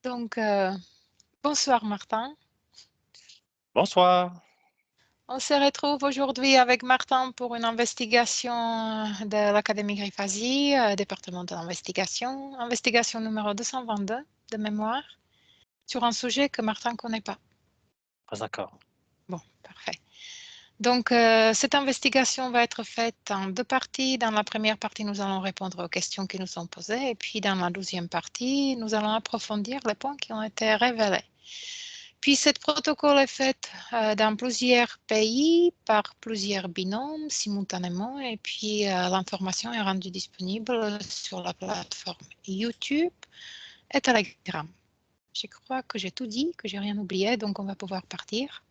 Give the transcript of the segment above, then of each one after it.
Donc, bonsoir Martin. Bonsoir. On se retrouve aujourd'hui avec Martin pour une investigation de l'Académie Grifasi, département de l'investigation, investigation numéro 222 de mémoire, sur un sujet que Martin ne connaît pas. Pas encore. Bon, parfait. Donc, cette investigation va être faite en deux parties. Dans la première partie, nous allons répondre aux questions qui nous sont posées, et puis dans la deuxième partie, nous allons approfondir les points qui ont été révélés. Puis, ce protocole est fait dans plusieurs pays par plusieurs binômes simultanément, et puis l'information est rendue disponible sur la plateforme YouTube et Telegram. Je crois que j'ai tout dit, que j'ai rien oublié, donc on va pouvoir partir.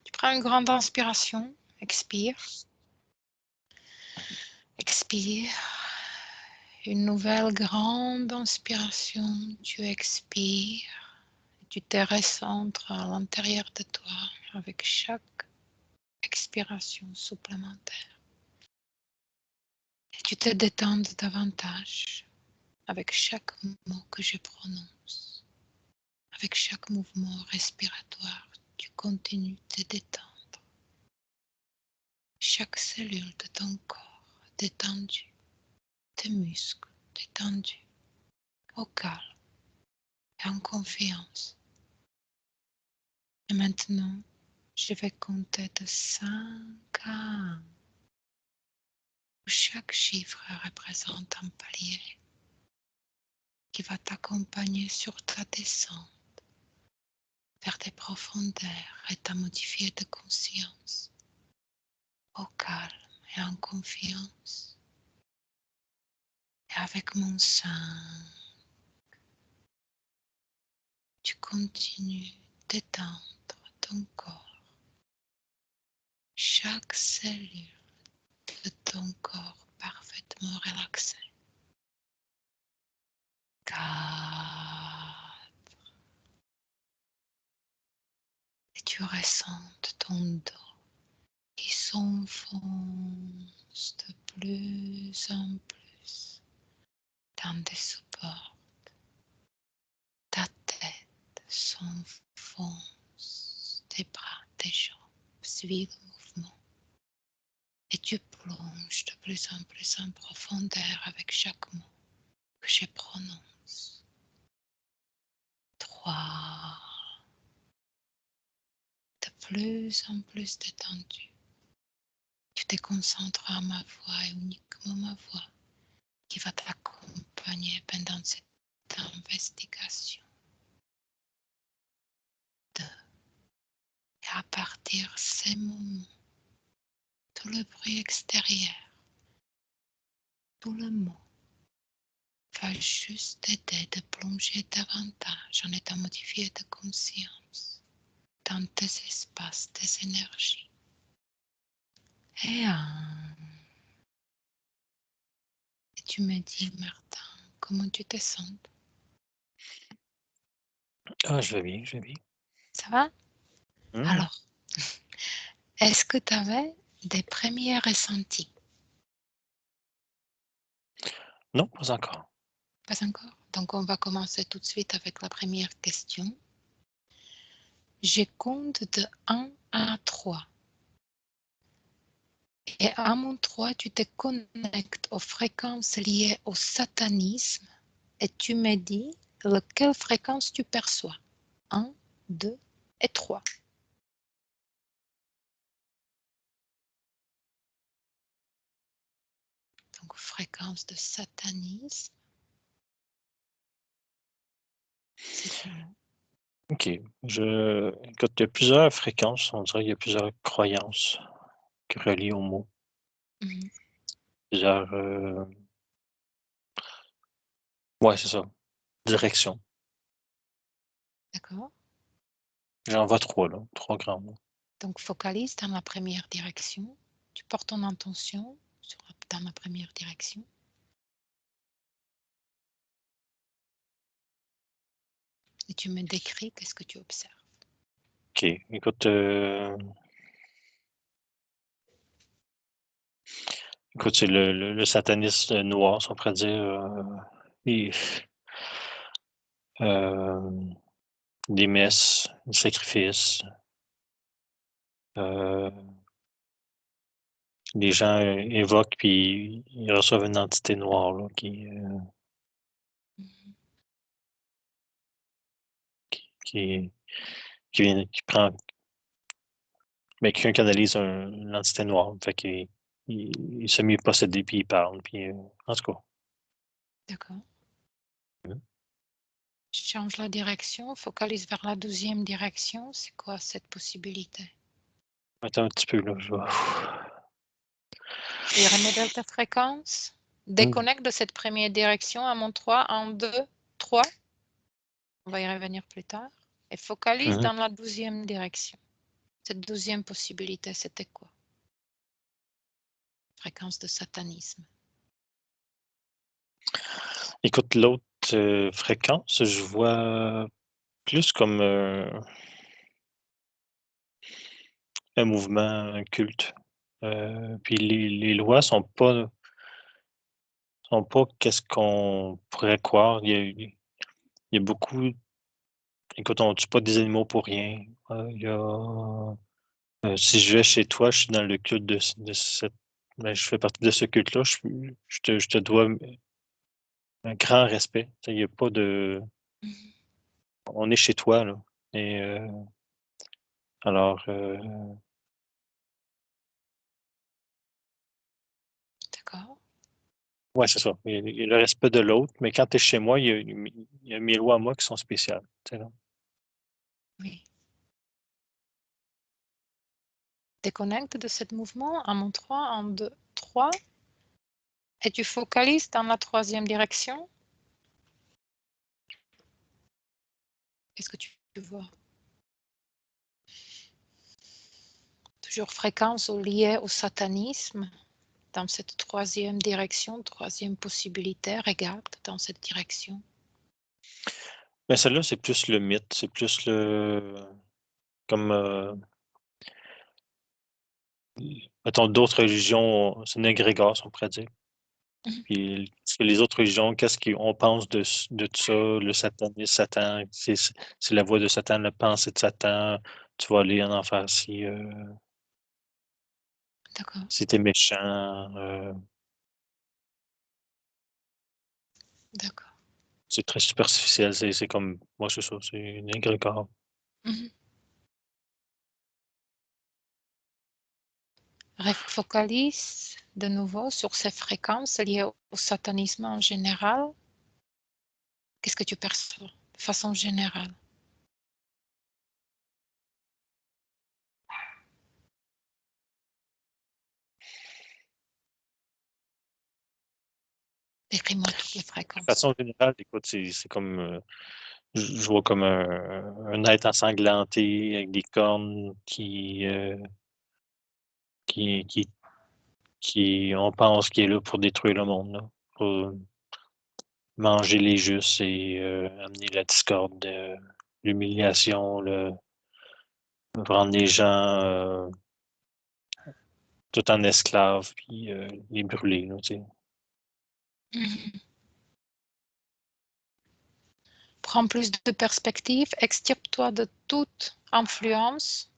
Tu prends une grande inspiration, expire. Expire. Une nouvelle grande inspiration, tu expires. Tu te recentres à l'intérieur de toi avec chaque expiration supplémentaire. Et tu te détends davantage avec chaque mot que je prononce. Avec chaque mouvement respiratoire, tu continues de te détendre. Chaque cellule de ton corps détendue, tes muscles détendus, au calme et en confiance. Et maintenant, je vais compter de 5 à 1. Chaque chiffre représente un palier qui va t'accompagner sur ta descente vers tes profondeurs et ta modifiée de conscience, au calme et en confiance. Et avec mon 5, tu continues d'étendre ton corps. Chaque cellule de ton corps parfaitement relaxée. 4. Et tu ressens ton dos qui s'enfonce de plus en plus dans tes supports. Ta tête s'enfonce, tes bras, tes jambes suivent le mouvement. Et tu plonges de plus en profondeur avec chaque mot que je prononce. 3. De plus en plus détendu. Tu te concentres à ma voix et uniquement ma voix qui va t'accompagner pendant cette investigation. 2. Et à partir de ces moments, tout le bruit extérieur, tout le mot va juste t'aider de plonger davantage en état modifié de conscience dans tes espaces, tes énergies. Et tu me dis, Martin, comment tu te sens? Ah, je vais bien, je vais bien. Ça va? Mmh. Alors, est-ce que tu avais des premiers ressentis? Non, pas encore. Pas encore? Donc, on va commencer tout de suite avec la première question. Je compte de 1 à 3. Et à mon 3, tu te connectes aux fréquences liées au satanisme et tu me dis quelle fréquence tu perçois. 1, 2 et 3. Donc, fréquence de satanisme. C'est une... OK. Écoute, il y a plusieurs fréquences, on dirait qu'il y a plusieurs croyances qui relient au mot. Mhm. Plusieurs, ouais, c'est ça, directions. D'accord? J'en vois 3 là, 3 grands mots. Donc, focalise dans la première direction. Tu portes ton intention dans la première direction. Et tu me décris qu'est-ce que tu observes. OK, écoute, c'est le sataniste noir, si on pourrait dire, et des messes, des sacrifices. Les gens évoquent puis ils reçoivent une entité noire là, qui, qui prend. Mais quelqu'un qui analyse une entité noire. Fait qu'il il se met possédé puis il parle. Puis, en tout cas. D'accord. Mhm. Je change la direction, focalise vers la 12e direction. C'est quoi cette possibilité? Attends un petit peu là. Et remodèle ta fréquence. Déconnecte de cette première direction à mon 3, 1, 2, 3. On va y revenir plus tard. Et focalise Mhm. dans la 12e direction. Cette 12e possibilité, c'était quoi? Fréquence de satanisme. Écoute, l'autre fréquence, je vois plus comme un mouvement, un culte. Puis les lois sont pas qu'est-ce qu'on pourrait croire. Il y a beaucoup. Écoute, on tue pas des animaux pour rien. Il y a, si je vais chez toi, je suis dans le culte de cette. Ben, je fais partie de ce culte-là. Je te dois un grand respect. Il y a pas de. On est chez toi, là. Et alors, D'accord? ouais, c'est ça. Il y a le respect de l'autre, mais quand tu es chez moi, il y a mes lois à moi qui sont spéciales. Tu sais, là. Oui. Déconnecte de ce mouvement à mon 3, 1, 2, 3. Et tu focalises dans la 3e direction. Qu'est-ce que tu vois? Toujours fréquence liée au satanisme. Dans cette 3e direction, 3e possibilité, regarde dans cette direction. Mais celle-là, c'est plus le mythe. C'est plus le. Comme. Mettons, d'autres religions, c'est une égrégore, on pourrait dire. Mhm. Puis parce que les autres religions, qu'est-ce qu'on pense de tout ça, le satanisme, Satan, c'est la voix de Satan, la pensée de Satan, tu vas aller en enfer D'accord. si t'es méchant. D'accord. C'est très superficiel, c'est comme, moi c'est ça, c'est une égrégore. Mhm. Refocalise de nouveau sur ces fréquences liées au satanisme en général. Qu'est-ce que tu perçois de façon générale? Décris-moi toutes les De fréquences. façon générale, écoute, c'est comme, je vois comme un être ensanglanté avec des cornes qui, qui, on pense qu'il est là pour détruire le monde, là, pour manger les justes et amener la discorde, l'humiliation, rendre les gens tout en esclaves, puis les brûler, là, tu sais. Mhm. Prends plus de perspective, extirpe-toi de toute influence.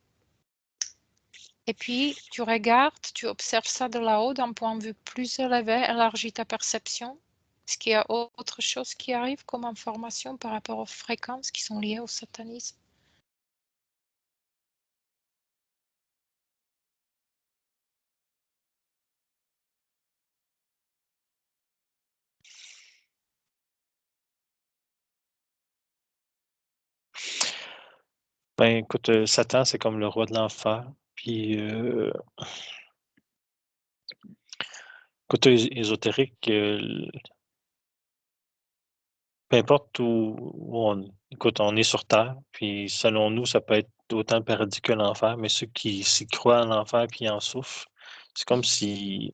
Et puis, tu regardes, tu observes ça de là-haut d'un point de vue plus élevé, élargis ta perception. Est-ce qu'il y a autre chose qui arrive comme information par rapport aux fréquences qui sont liées au satanisme? Ben, écoute, Satan, c'est comme le roi de l'enfer. Puis, côté ésotérique, peu importe où écoute, on est sur Terre, puis selon nous, ça peut être autant le paradis que l'enfer, mais ceux qui s'y croient en l'enfer puis en souffrent, c'est comme si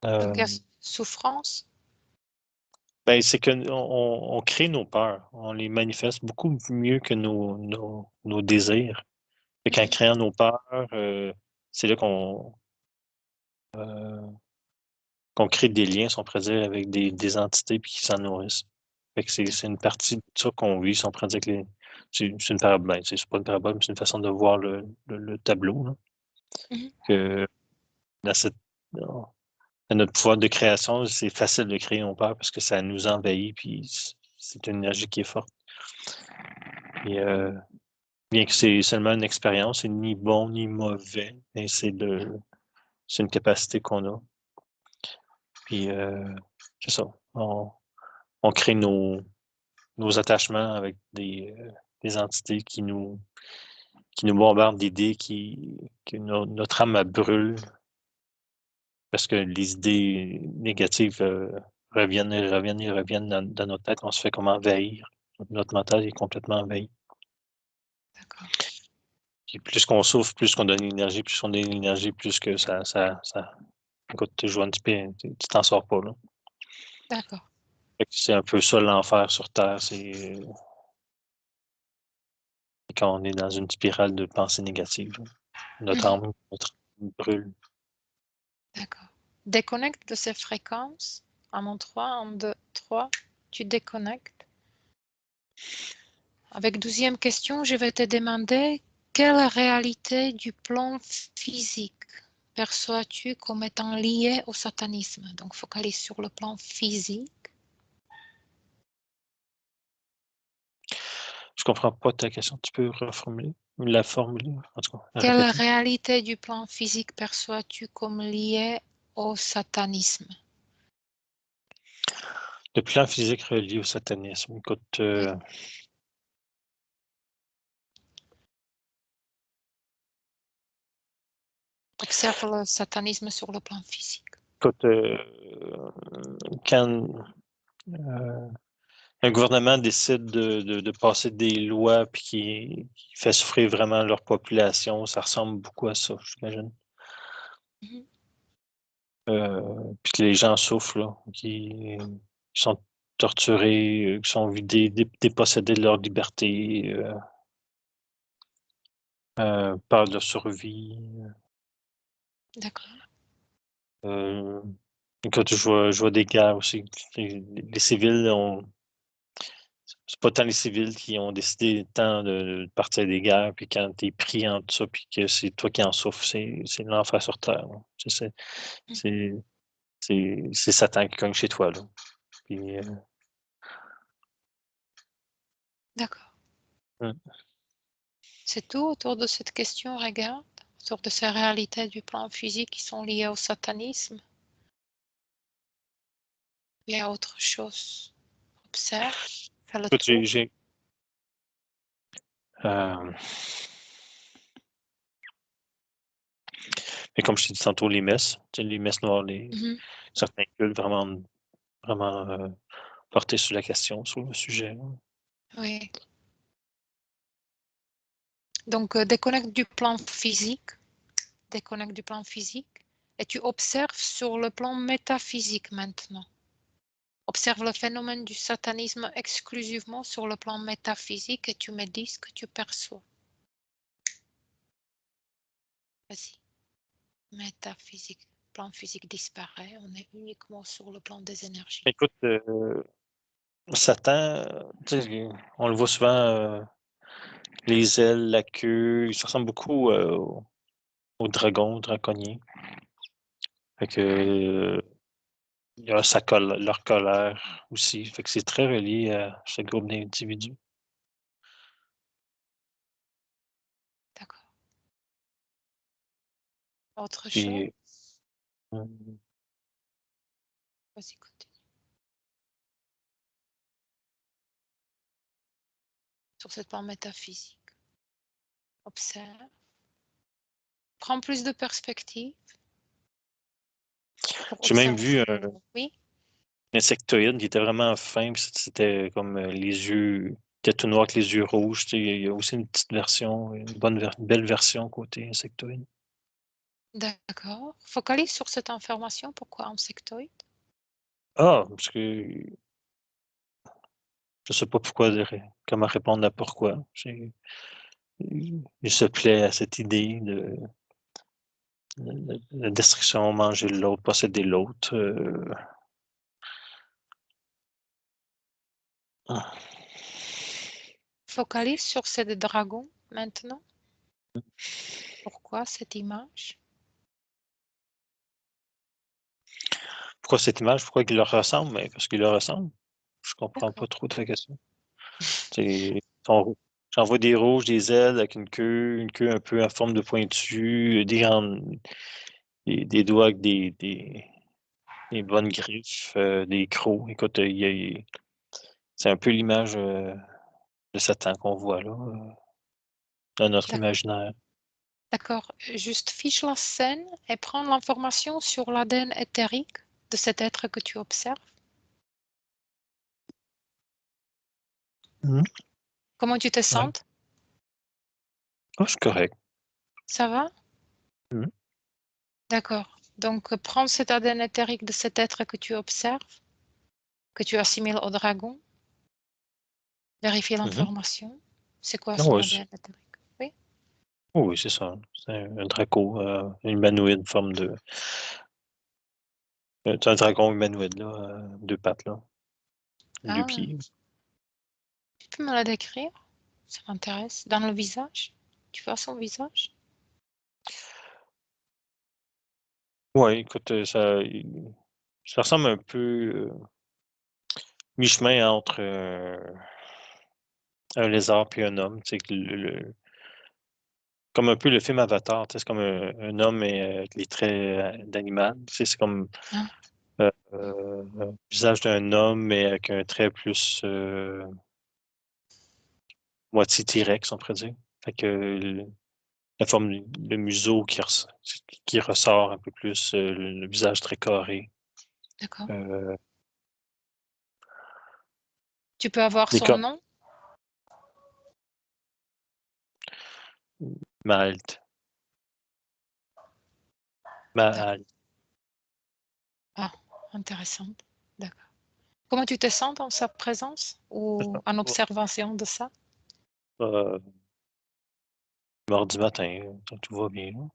Donc, il y a euh, souffrance. ben, c'est que on crée nos peurs, on les manifeste beaucoup mieux que nos désirs. Fait qu'en Mhm. créant nos peurs, c'est là qu'on crée des liens, si on pourrait dire, avec des entités puis qui s'en nourrissent. Fait que c'est une partie de ça qu'on vit, si on pourrait dire que c'est une parabole. C'est pas une parabole, mais c'est une façon de voir le tableau. Là. Mhm. Que dans notre pouvoir de création, c'est facile de créer, on peur, parce que ça nous envahit, puis c'est une énergie qui est forte. Et, bien que c'est seulement une expérience, c'est ni bon ni mauvais, mais c'est une capacité qu'on a. Puis c'est ça. On crée nos attachements avec des entités qui nous bombardent d'idées que notre âme elle brûle parce que les idées négatives reviennent et reviennent et reviennent dans notre tête. On se fait comme envahir. Notre mental est complètement envahi. D'accord. Puis plus qu'on souffre, plus qu'on donne l'énergie, plus on donne l'énergie, plus que ça. Écoute, tu joues un petit peu, tu t'en sors pas, là. D'accord. Fait que c'est un peu ça l'enfer sur Terre, c'est quand on est dans une spirale de pensée négative. Notre Mhm. âme, notre âme brûle. D'accord. Déconnecte de ces fréquences. 1 en 3, 1, 2, 3. Tu déconnectes. Avec 12e question, je vais te demander quelle réalité du plan physique perçois-tu comme étant liée au satanisme? Donc, focalise sur le plan physique. Je comprends pas ta question. Tu peux reformuler? La formuler? En tout cas, Quelle répéter. réalité du plan physique perçois-tu comme liée au satanisme? Le plan physique relié au satanisme. Écoute, Oui. Observe le satanisme sur le plan physique. écoute, quand un gouvernement décide de passer des lois puis qui fait souffrir vraiment leur population, ça ressemble beaucoup à ça, j'imagine. Mhm. Puis que les gens souffrent, là, qui sont torturés, qui sont vidés, dépossédés de leur liberté, peur de leur survie. D'accord. Écoute, je vois des guerres aussi. Les civils c'est pas tant les civils qui ont décidé tant de partir des guerres, puis quand t'es pris en tout ça, puis que c'est toi qui en souffres, c'est l'enfer sur Terre. Là. Mhm. C'est c'est Satan qui cogne chez toi. Là. Puis, D'accord. hum. C'est tout autour de cette question, regarde, autour de ces réalités du plan physique qui sont liées au satanisme. Il y a autre chose. Observe, fais le Écoute, tour. euh, mais comme je t'ai dit tantôt, les messes, tu sais, les messes noires, Mhm. certains cultes vraiment, vraiment portés sur la question, sur le sujet. Là. Oui. Donc, déconnecte du plan physique, déconnecte du plan physique, et tu observes sur le plan métaphysique maintenant. Observe le phénomène du satanisme exclusivement sur le plan métaphysique et tu me dis ce que tu perçois. Vas-y. Métaphysique. Le plan physique disparaît. On est uniquement sur le plan des énergies. Écoute, Satan, tu sais, on le voit souvent, les ailes, la queue, ça ressemble beaucoup au dragon, au draconnier. Fait que, il y a leur colère aussi. Fait que c'est très relié à ce groupe d'individus. D'accord. Autre chose? Puis, euh, Vas-y, continue. Sur ce plan métaphysique. Observe. Prends plus de perspective pour j'ai même vu observer. Oui, un insectoïde qui était vraiment fin, puis c'était comme les yeux, il était tout noir avec les yeux rouges. Tu sais, il y a aussi une petite version, une belle version côté insectoïde. d'accord. Focalise sur cette information. Pourquoi insectoïde? Ah, parce que je sais pas pourquoi, comment répondre à pourquoi. Il se plaît à cette idée la destruction, manger l'autre, posséder l'autre. Focalise sur ces dragons maintenant. Pourquoi cette image? Pourquoi cette image? Pourquoi il leur ressemble? Mais parce qu'il leur ressemble. Je comprends pas D'accord. trop ta question. J'en vois des rouges, des ailes avec une queue un peu en forme de pointu, des doigts avec des bonnes griffes, des crocs. Écoute, c'est un peu l'image de Satan qu'on voit là, dans notre D'accord. imaginaire. D'accord. Juste fiche la scène et prends l'information sur l'ADN éthérique de cet être que tu observes. Comment tu te Ouais. sens? Oh, c'est correct. Ça va? Mhm. D'accord. Donc, prends cet ADN éthérique de cet être que tu observes, que tu assimiles au dragon. Vérifie Mhm. l'information. C'est quoi Ah son ouais, ADN éthérique? Oui. oui, c'est ça. C'est un draco, un humanoïde, forme de. C'est un dragon humanoïde, là, deux pattes, là, deux Ah, pieds. tu peux me la décrire? Ça m'intéresse. Dans le visage? Tu vois son visage? Ouais, écoute, ça ressemble un peu mi-chemin entre un lézard et un homme. Tu sais, comme un peu le film Avatar, tu sais, c'est comme un homme avec les traits d'animal. Tu sais, c'est comme Ah, un visage d'un homme, mais avec un trait plus moitié T-Rex, on pourrait dire. Fait que la forme du museau qui ressort un peu plus, le visage très carré. d'accord. Euh, Tu peux avoir les son cornes, nom? Malte. D'accord. Malte. Ah, intéressant. D'accord. Comment tu te sens dans sa présence ou en observation de ça? Euh, Mardi matin, tout va bien, là.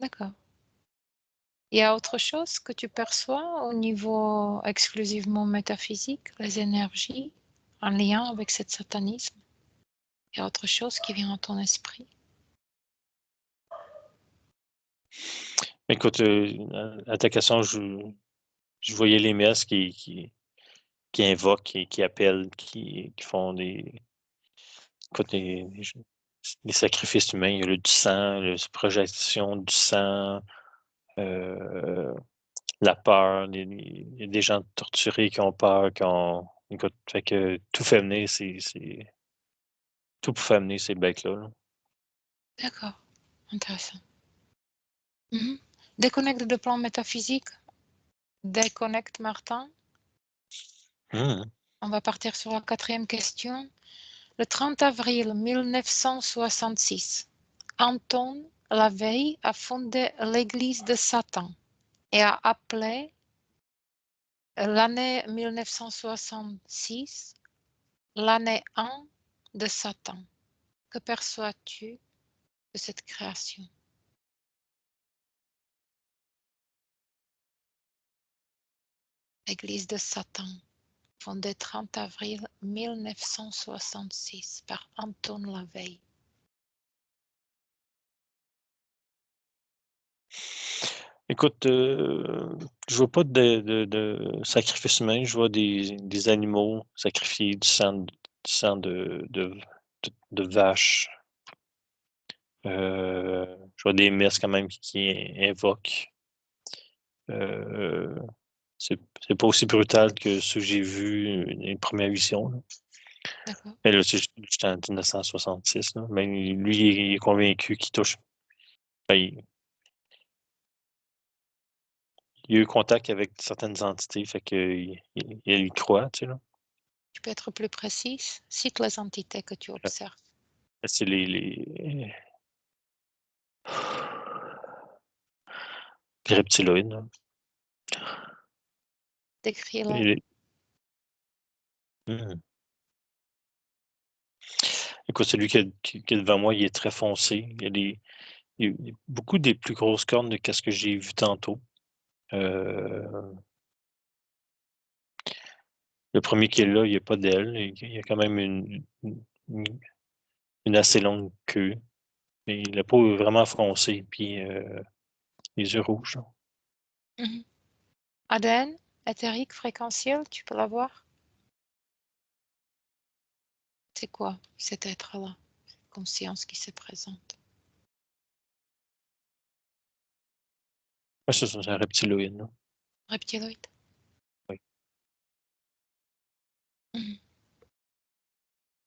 D'accord. Il y a autre chose que tu perçois au niveau exclusivement métaphysique, les énergies en lien avec ce satanisme? Il y a autre chose qui vient à ton esprit? Écoute, à ta question, je voyais les messes qui invoquent et qui appellent, qui font écoute, des sacrifices humains. Il y a du sang, la projection du sang, euh, la peur. Il y a des gens torturés qui ont peur, écoute, fait que tout fait venir, tout pour faire venir ces bêtes-là, là. D'accord, intéressant. Mhm. Déconnecte de plan métaphysique. Déconnecte Martin. Mhm. On va partir sur la quatrième question. Le 30 avril 1966, Anton LaVey a fondé l'église de Satan et a appelé l'année 1966 l'année 1 de Satan. Que perçois-tu de cette création? Église de Satan, fondée 30 avril 1966 par Anton LaVey. Écoute, je vois pas de sacrifice humain, je vois des animaux sacrifiés, du sang de vaches. Je vois des messes quand même qui invoquent. Euh, c'est pas aussi brutal que ce que j'ai vu les premières visions, là. D'accord. Mais là, j'étais en 1966, là. Mais lui, il est convaincu qu'il touche. Ben, il a eu contact avec certaines entités, fait qu'il il y croit, tu sais, là. Tu peux être plus précise? Cite les entités que tu observes. C'est les reptiloïdes, là. Décris-les. Et hmm. Écoute, celui qui est devant moi, il est très foncé. Il y a il y a beaucoup des plus grosses cornes de ce que j'ai vu tantôt. Le premier qui est là, il n'y a pas d'aile. Il y a quand même une assez longue queue. Mais la peau est vraiment foncée, puis les yeux rouges. Mhm. ADN, éthérique, fréquentiel, tu peux l'avoir? C'est quoi cet être-là, cette conscience qui se présente? Ah, c'est un reptiloïde, là. Reptiloïde? Oui. Mhm.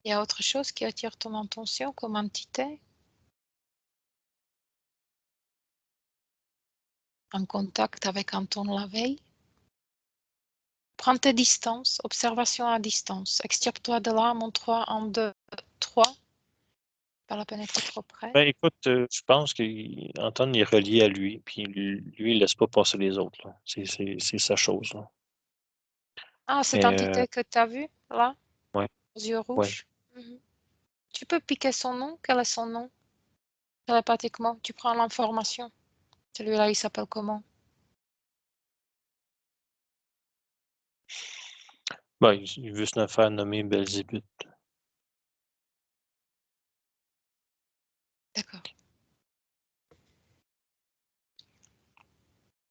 Il y a autre chose qui attire ton attention comme entité? En contact avec Anton la veille? Prends tes distances, observation à distance. Extirpe-toi de là, montre-toi en 2, 3. Pas la peine d'être trop près. Ben, écoute, je pense qu'Anton est relié à lui, puis lui, il laisse pas passer les autres, là. C'est sa chose, là. Ah, cette Mais, entité que tu as vue, là, ouais, aux yeux ouais. rouges. Mhm. Tu peux piquer son nom? Quel est son nom? Télépathiquement, tu prends l'information. Celui-là, il s'appelle comment? Ben, il veut se faire nommer Belzébuth. D'accord.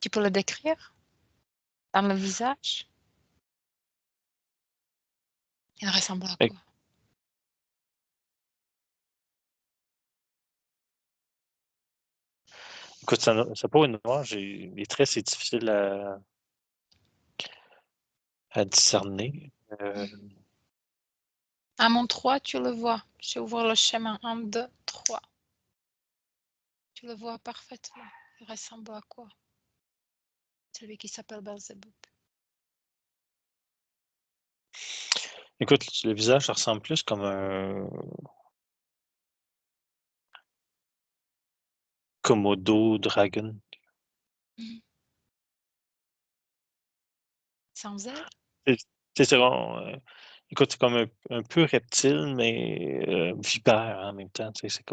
Tu peux le décrire dans le visage? Il ressemble à quoi? Écoute, sa peau est noire, les traits, c'est difficile à discerner. À mon 3, tu le vois. J'ouvre le chemin. 1, 2, 3. Tu le vois parfaitement. Il ressemble à quoi? Celui qui s'appelle Belzébuth. Écoute, le visage, ça ressemble plus comme un Komodo dragon. Mhm. Sans aile? Tu sais, écoute, c'est comme un peu reptile, mais vipère en même temps. Tu sais,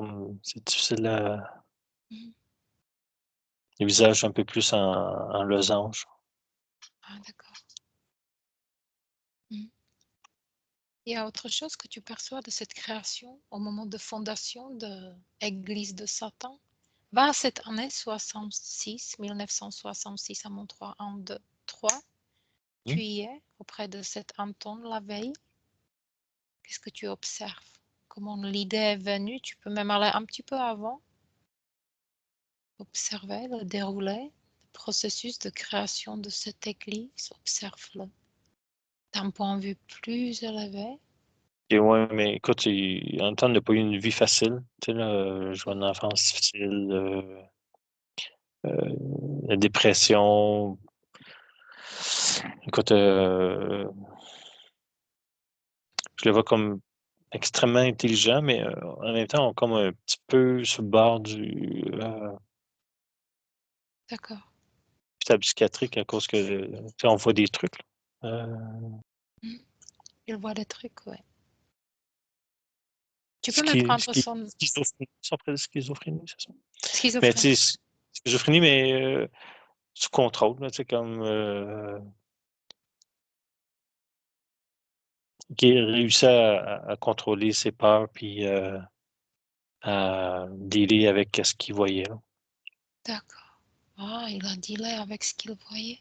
c'est difficile à. Mhm. Le visage un peu plus en losange. Ah, d'accord. Mhm. Il y a autre chose que tu perçois de cette création au moment de fondation de l'Église de Satan? Va à cette année 66, 1966 à Montreux, 1, 2, 3. Hmm? Tu y es auprès de cet Anton la veille. Qu'est-ce que tu observes? Comment l'idée est venue? Tu peux même aller un petit peu avant. Observer le déroulé, le processus de création de cette église. Observe-le d'un point de vue plus élevé. Et ouais, mais écoute, Anton n'a pas eu une vie facile. Tu sais, là, jouer une enfance difficile, la dépression. Écoute, je le vois comme extrêmement intelligent, mais en même temps, comme un petit peu sur le bord du D'accord. hôpital psychiatrique à cause que, tu sais, on voit des trucs, là. Mm. Il voit des trucs, ouais. Tu peux me prendre son Schizophrénie, ils sont près de schizophrénie, c'est ça? Mais tu schizophrénie. sais, schizophrénie, mais sous contrôle, là, tu sais, comme qui réussit à contrôler ses peurs puis à dealer avec ce qu'il voyait, là. D'accord. Ah, il a dealé avec ce qu'il voyait.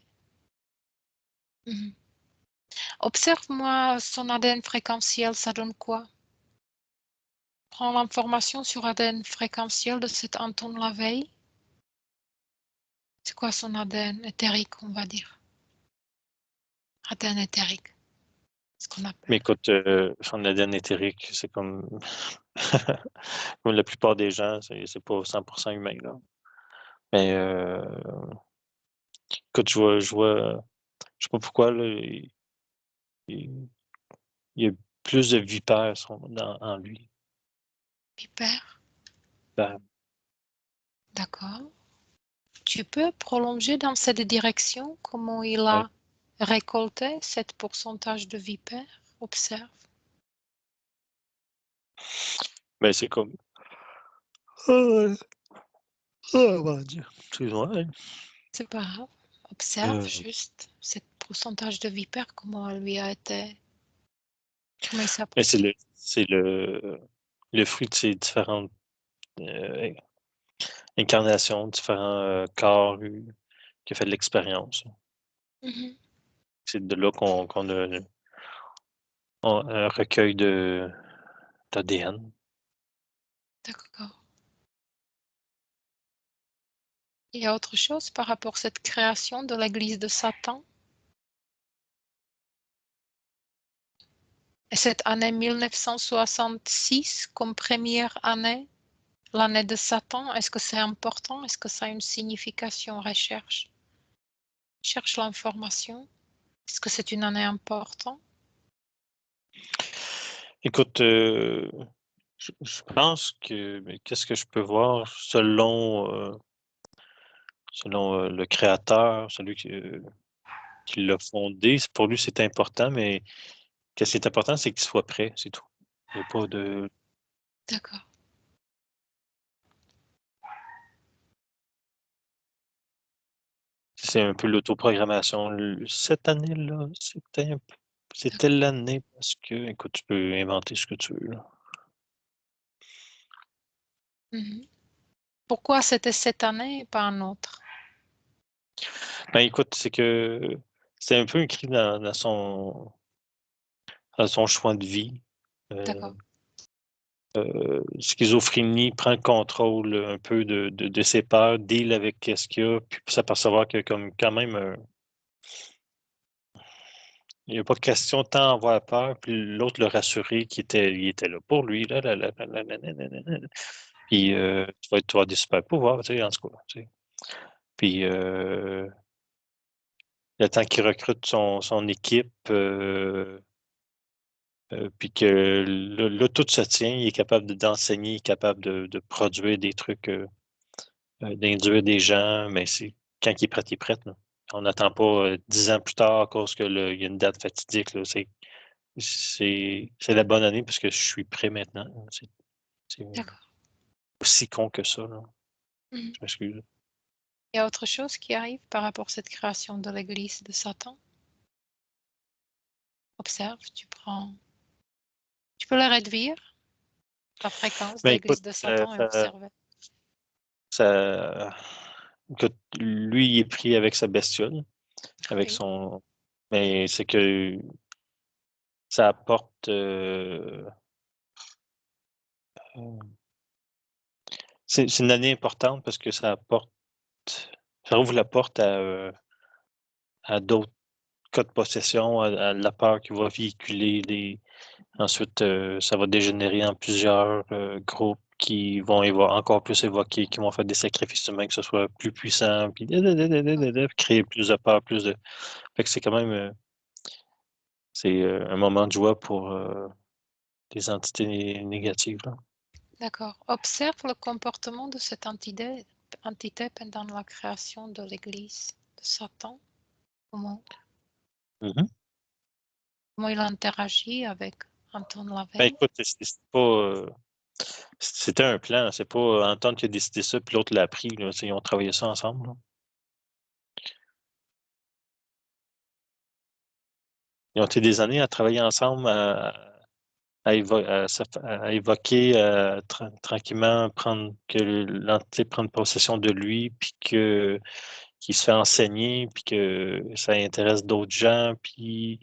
Mhm. Observe-moi son ADN fréquentiel, ça donne quoi? Prends l'information sur ADN fréquentiel de cet Anton la veille. C'est quoi son ADN éthérique, on va dire? ADN éthérique, ce qu'on Mais appelle. écoute, son ADN éthérique, c'est comme, comme la plupart des gens, c'est pas 100% humain, là. Mais écoute, je sais pas pourquoi, là, il il y a plus de vipères en lui. Pipère, Ben, d'accord. Tu peux prolonger dans cette direction comment il ouais. a récolté 7% de vipère? Observe. Ben, c'est comme. Oh mon Dieu. Excuse-moi. Hein. C'est pas grave. Observe Euh, juste ce pourcentage de vipères, comment elle lui a été. Comment il mais s'apprécie. c'est le fruit de ces différentes incarnations, différents corps qui a fait de l'expérience. Mhm. C'est de là qu'on a un recueil d'ADN. D'accord. Il y a autre chose par rapport à cette création de l'église de Satan? Et cette année 1966 comme première année, l'année de Satan, est-ce que c'est important? Est-ce que ça a une signification? Recherche. Cherche l'information. Est-ce que c'est une année importante? Écoute, je pense que mais qu'est-ce que je peux voir selon le créateur, celui qui l'a fondé, pour lui c'est important, mais qu'est-ce qui est important, c'est qu'il soit prêt, c'est tout. Il n'y a pas de. D'accord. C'est un peu l'autoprogrammation. Cette année-là, c'était l'année parce que, écoute, tu peux inventer ce que tu veux, là. Mhm. Pourquoi c'était cette année et pas un autre? Ben, écoute, c'est que c'est un peu écrit dans son choix de vie. Euh, D'accord. Schizophrénie prend le contrôle un peu de ses peurs, deal avec ce qu'il y a, puis s'apercevoir que comme quand même, il n'y a pas question de tant avoir peur, puis l'autre le rassurer il était là pour lui, là. Puis tu vas avoir des super pouvoirs, tu sais, en tout cas. Tu sais. Puis le temps qu'il recrute son équipe, puis que là, tout se tient, il est capable d'enseigner, il est capable de produire des trucs, d'induire des gens, mais c'est quand il est prêt, il est prêt, là. On n'attend pas 10 ans plus tard à cause qu'il y a une date fatidique. Là. C'est la bonne année parce que je suis prêt maintenant. C'est D'accord. aussi con que ça. Là. Mhm. Je m'excuse. Il y a autre chose qui arrive par rapport à cette création de l'église de Satan? Observe, tu peux la réduire, la fréquence de Ben l'église écoute, de Satan et observer. ça, écoute, lui, il est pris avec sa bestiole, avec Oui, son. Mais c'est que ça apporte. C'est une année importante parce que ça ouvre la porte à d'autres cas de possession, à la peur qui va véhiculer ensuite, ça va dégénérer en plusieurs groupes qui vont encore plus évoquer, qui vont faire des sacrifices humains, que ce soit plus puissant, puis créer plus de peur, plus de. Fait que c'est quand même c'est un moment de joie pour des entités négatives. Là. d'accord. Observe le comportement de cette entité pendant la création de l'église de Satan. Comment, Mhm. comment il interagit avec Anton Ben, Lavey. écoute, c'est pas. C'était un plan, c'est pas Anton qui a décidé ça, puis l'autre l'a appris. Là, ils ont travaillé ça ensemble. Là. Ils ont été des années à travailler ensemble, à évoquer, tranquillement, que l'entité prenne possession de lui, puis qu'il se fait enseigner, puis que ça intéresse d'autres gens, puis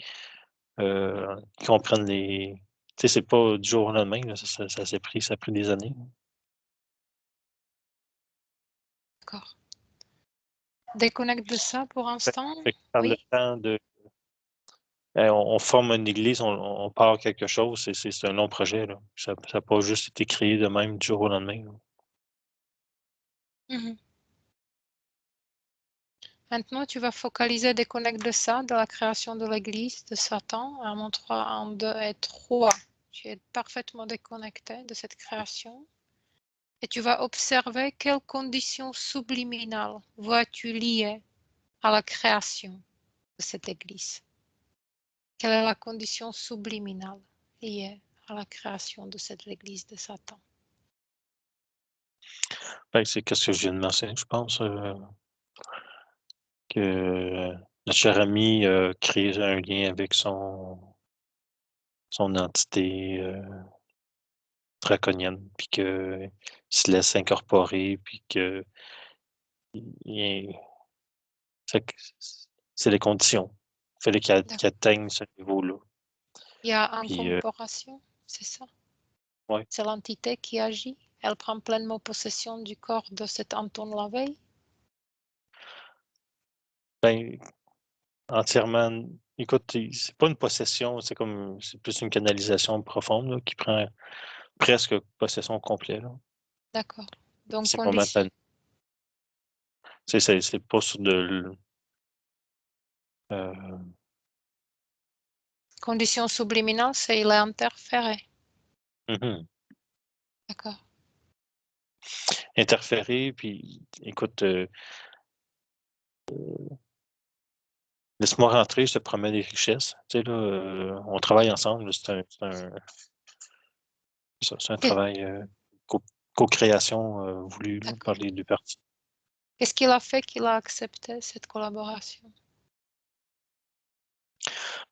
qu'ils comprennent les. Tu sais, c'est pas du jour au lendemain, là, ça a pris des années. D'accord. Déconnecte de ça pour Fait, l'instant. fait que par le Oui, temps on forme une église, on part quelque chose, c'est un long projet, là. Ça n'a pas juste été créé de même du jour au lendemain. Là. mhm. Maintenant, tu vas focaliser, déconnecte de ça, de la création de l'église de Satan. À mon 3, 1, 2 et 3. Tu es parfaitement déconnecté de cette création. Et tu vas observer quelles conditions subliminales vois-tu liées à la création de cette église. Quelle est la condition subliminale liée à la création de cette église de Satan? Ben, c'est qu'est-ce que je viens de mentionner, je pense, que notre cher ami a créé un lien avec son entité, draconienne, puis qu'il se laisse incorporer, puis que il c'est les conditions. Il fallait qu'il D'accord. atteigne ce niveau-là. Il y a Puis, incorporation, c'est ça? ouais, C'est l'entité qui agit? Elle prend pleinement possession du corps de cet Anton Lavey? ben, entièrement écoute, c'est pas une possession, c'est plus une canalisation profonde, là, qui prend presque possession complète, là. D'accord. Donc C'est momentané. C'est pas sur de l condition subliminale, c'est il est interféré. mmh D'accord. Interférer, puis écoute, laisse-moi rentrer, je te promets des richesses. Tu sais, là, on travaille ensemble, là, c'est un Qu'est travail, co co-création, voulu, là, par d'accord. les 2 parties. Qu'est-ce qu'il a fait qu'il a accepté cette collaboration?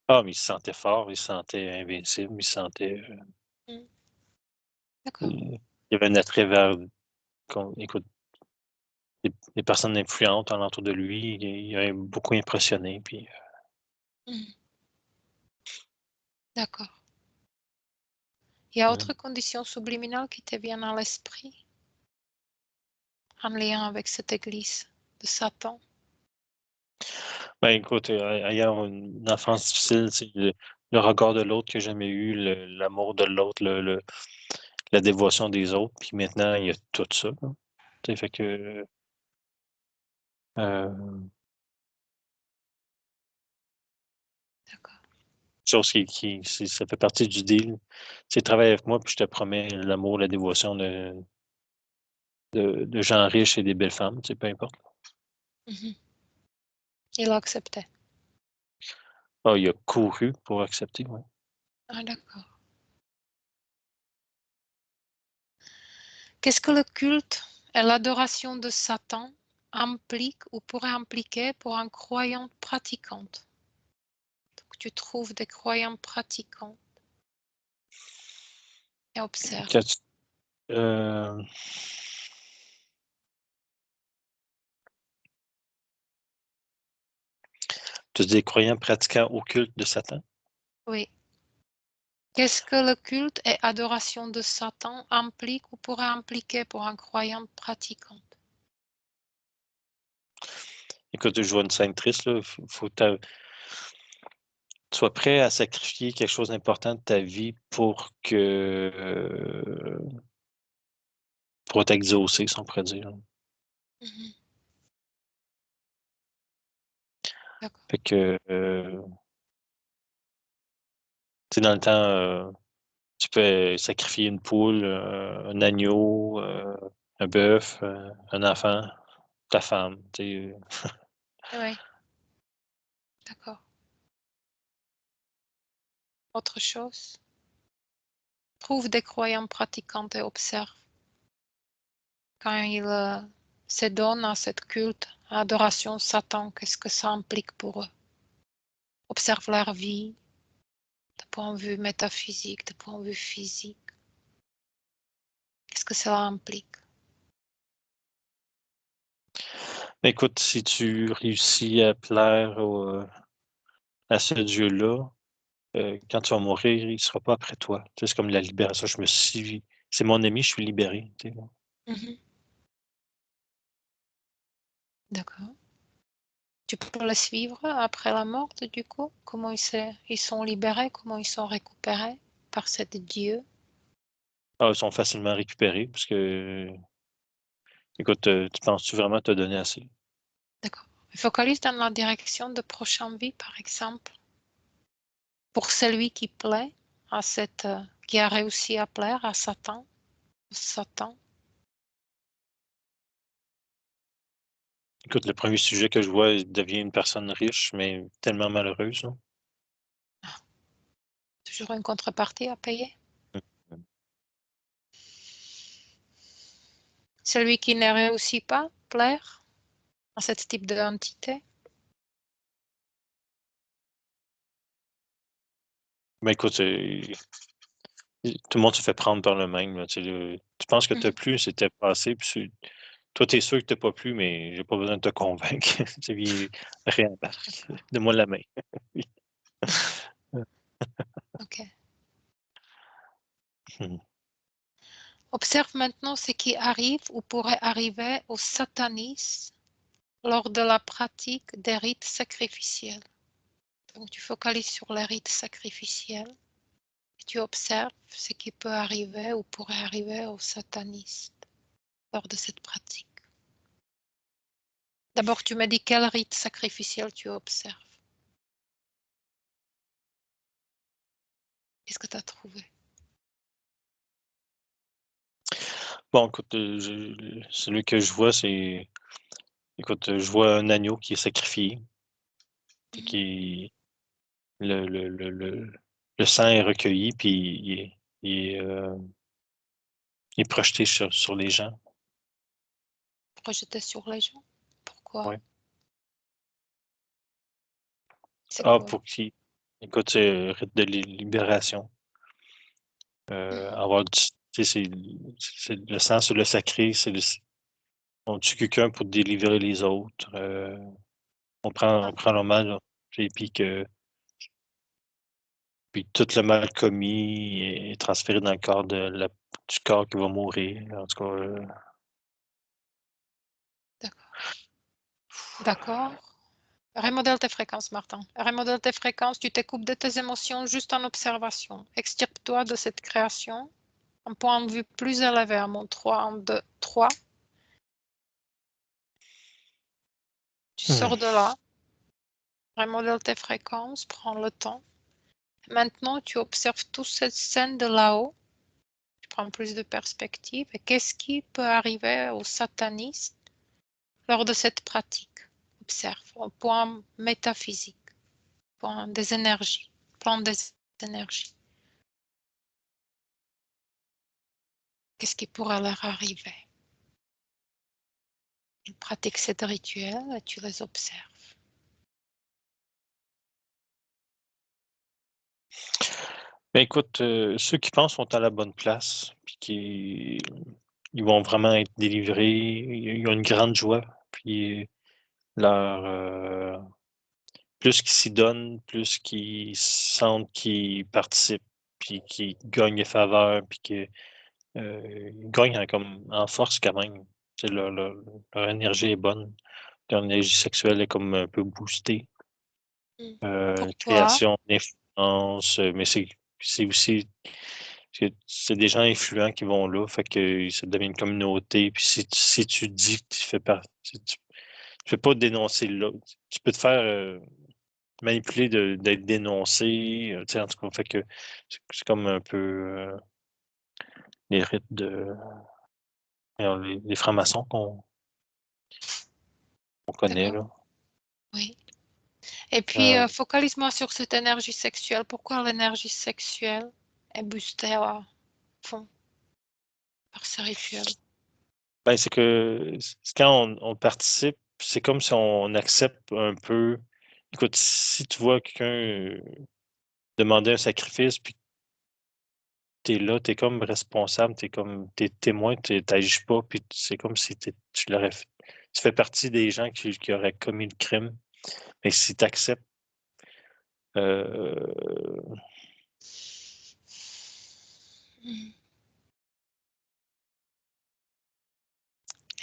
Ah, mais il se sentait fort, il se sentait invincible, il se sentait, Mmh. D'accord. il y avait un attrait vers écoute, les personnes influentes alentour de lui, il a beaucoup impressionné, puis, Mmh. D'accord. Il y a mmh. autre condition subliminale qui te vient à l'esprit, en lien avec cette église de Satan? Ben, écoute, ayant une enfance difficile, c'est le regard de l'autre que j'ai jamais eu, l'amour de l'autre, la dévotion des autres, puis maintenant il y a tout ça, là. Tu sais, fait que, heu, D'accord. chose qui ça fait partie du deal. C'est travaille avec moi, puis je te promets l'amour, la dévotion de gens riches et des belles femmes, tu sais, peu importe. Mmh. Il a accepté. Ah, il a couru pour accepter, ouais. Ah d'accord. Qu'est-ce que le culte et l'adoration de Satan impliquent ou pourraient impliquer pour un croyant pratiquante? Donc tu trouves des croyants pratiquants et observe. Quand tu heu, tu dis des croyants pratiquants au culte de Satan? Oui. Qu'est-ce que le culte et adoration de Satan impliquent ou pourraient impliquer pour un croyant pratiquant? Écoute, je vois une scène triste, là, faut tu sois prêt à sacrifier quelque chose d'important de ta vie pour t'exaucer, si on pourrait dire, là. Mmh. D'accord. Fait que, tu sais, dans le temps, tu peux sacrifier une poule, un agneau, un bœuf, un enfant, ta femme, tu sais, Oui, d'accord. Autre chose? Trouve des croyants pratiquants et observe. Quand ils se donnent à cette culte, adoration Satan, qu'est-ce que ça implique pour eux? Observe leur vie, de point de vue métaphysique, de point de vue physique. Qu'est-ce que cela implique? mais écoute, si tu réussis à plaire à ce Dieu-là, quand tu vas mourir, il sera pas après toi. Tu sais, c'est comme la libération. C'est mon ami, je suis libéré, tu sais, là. Mmh. D'accord. Tu peux les suivre après la mort, du coup? Comment ils sont libérés? Comment ils sont récupérés par cet Dieu? Ah, ils sont facilement récupérés parce que, écoute, tu penses-tu vraiment te donner assez? D'accord. Focalise dans la direction de prochaine vie, par exemple, pour celui qui plaît à cette, qui a réussi à plaire à Satan. Écoute, le premier sujet que je vois, il devient une personne riche, mais tellement malheureuse, là. Ah, toujours une contrepartie à payer? Mmh. Celui qui ne réussit pas plaire à ce type d'entité? Ben écoute, tout le monde se fait prendre par le même. Là, tu penses que tu as plu, c'était passé, puis toi, tu es sûr que tu n'as pas plu, mais j'ai pas besoin de te convaincre. Réembarque. Donne-moi la main. Oui. Ok. Hmm. Observe maintenant ce qui arrive ou pourrait arriver aux satanistes lors de la pratique des rites sacrificiels. Donc, tu focalises sur les rites sacrificiels et tu observes ce qui peut arriver ou pourrait arriver aux satanistes lors de cette pratique. D'abord, tu me dis quel rite sacrificiel tu observes. Qu'est-ce que tu as trouvé? Bon, écoute, celui que je vois, c'est. Écoute, je vois un agneau qui est sacrifié. Qui, le sang est recueilli, puis il est projeté sur les gens. Projeté sur les gens? Pourquoi? Ouais. C'est Ah, quoi? pour qui? Écoute, c'est rite de libération. Avoir du. Tu sais, c'est le sang sur le sacré, on tue quelqu'un pour délivrer les autres. On prend le mal, là, et puis tout le mal commis est transféré dans le corps du corps qui va mourir. En tout cas, D'accord. D'accord. Remodèle tes fréquences, Martin. Remodèle tes fréquences, tu te coupes de tes émotions juste en observation. Extirpe-toi de cette création. Un point de vue plus élevé à mon 3, 1, 2, 3. Tu sors de là. Remodèle tes fréquences, prends le temps. Maintenant, tu observes toute cette scène de là-haut. Tu prends plus de perspective. Et qu'est-ce qui peut arriver aux satanistes lors de cette pratique? Observe au point métaphysique, point des énergies, plan des énergies. Qu'est-ce qui pourrait leur arriver? Ils pratiquent ces rituels et tu les observes. Ben écoute, ceux qui pensent sont à la bonne place, puis ils vont vraiment être délivrés, ils ont une grande joie, puis plus qu'ils s'y donnent, plus qu'ils sentent qu'ils participent, puis qu'ils gagnent des faveurs, puis qu'ils gagnent comme en force quand même. Tu sais, leur énergie est bonne, leur énergie sexuelle est comme un peu boostée. Pourquoi? Création d'influence, mais c'est aussi c'est des gens influents qui vont là, fait que ça devient une communauté. Puis si tu dis que tu fais partie, tu fais pas dénoncer l'autre. Tu peux te faire manipuler d'être dénoncé. Tu sais, en tout cas, fait que c'est comme un peu les rites les francs-maçons qu'on connaît, D'accord. là. Oui. Et puis, Euh, focalise-moi sur cette énergie sexuelle. Pourquoi l'énergie sexuelle est boostée à fond par ce rituel? ben, c'est que quand on participe, c'est comme si on accepte un peu. Écoute, si tu vois quelqu'un demander un sacrifice, puis tu es là, tu es comme responsable, t'es témoin, tu n'agis pas, puis c'est comme si tu l'aurais fait. Tu fais partie des gens qui auraient commis le crime. Mais si tu acceptes,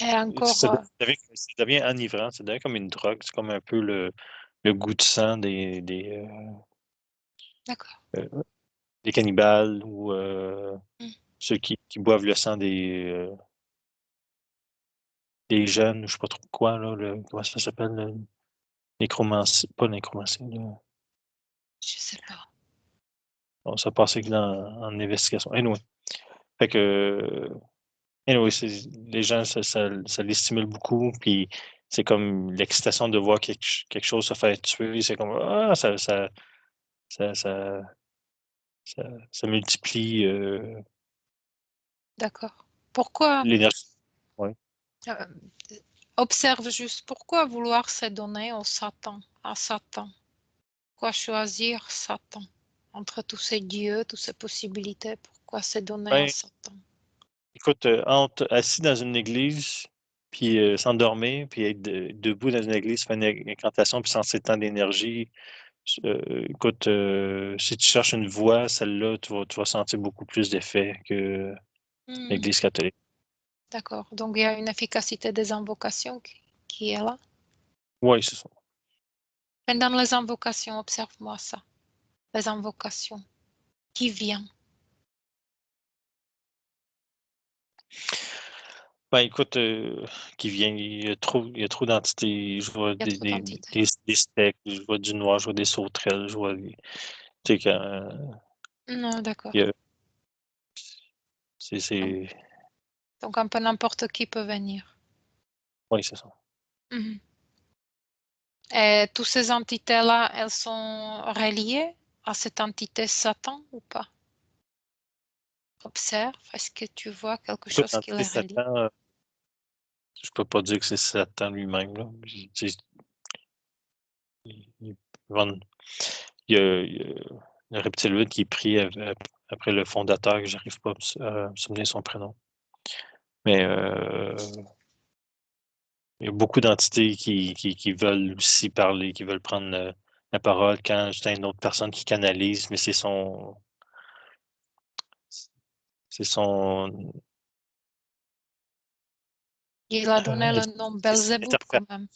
Et encore, ça devient enivrant, ça devient comme une drogue, c'est comme un peu le goût de sang d'accord. euh, des cannibales ou Mm. ceux qui boivent le sang des jeunes, je sais pas trop quoi, là, comment ça s'appelle, nécromancie, pas nécromancie, là. Je sais pas. Bon, ça passait que en investigation. Anyway. Fait que, anyway, les gens, ça les stimule beaucoup, puis c'est comme l'excitation de voir quelque chose se faire tuer, c'est comme, ah, ça, ça, ça multiplie D'accord. Pourquoi, l'énergie. Ouais. Observe juste pourquoi vouloir se donner à Satan. Pourquoi choisir Satan entre tous ces dieux, toutes ces possibilités? Pourquoi se donner à Ben, Satan? écoute, assis dans une église, puis s'endormir, puis être debout dans une église, faire une incantation, puis sentir tant d'énergie. Écoute, si tu cherches une voie, celle-là, tu vas sentir beaucoup plus d'effet que l'Église catholique. D'accord. Donc, il y a une efficacité des invocations qui est là. Oui, c'est ça. Mais dans les invocations, observe-moi ça. Les invocations. Qui vient? Ben, écoute, qui vient, il y a trop d'entités. Je vois Il y a trop d'entités. des spectres, je vois du noir, je vois des sauterelles, je vois tu sais, Non, d'accord. il y a- Donc, c'est... donc, un peu n'importe qui peut venir. Oui, c'est ça. Mhm. Et toutes ces entités-là, elles sont reliées à cette entité Satan ou pas? Observe, est-ce que tu vois quelque Écoute, chose qui l'entité les relie? Satan, je peux pas dire que c'est Satan lui-même, là. Tu sais, il, il- il y a le reptiloïde qui prie après le fondateur, que j'arrive pas à me souvenir son prénom. Mais il y a beaucoup d'entités qui veulent aussi parler, qui veulent prendre la parole quand c'est une autre personne qui canalise, mais c'est son Il a donné le nom Belzébuth interprète. quand même.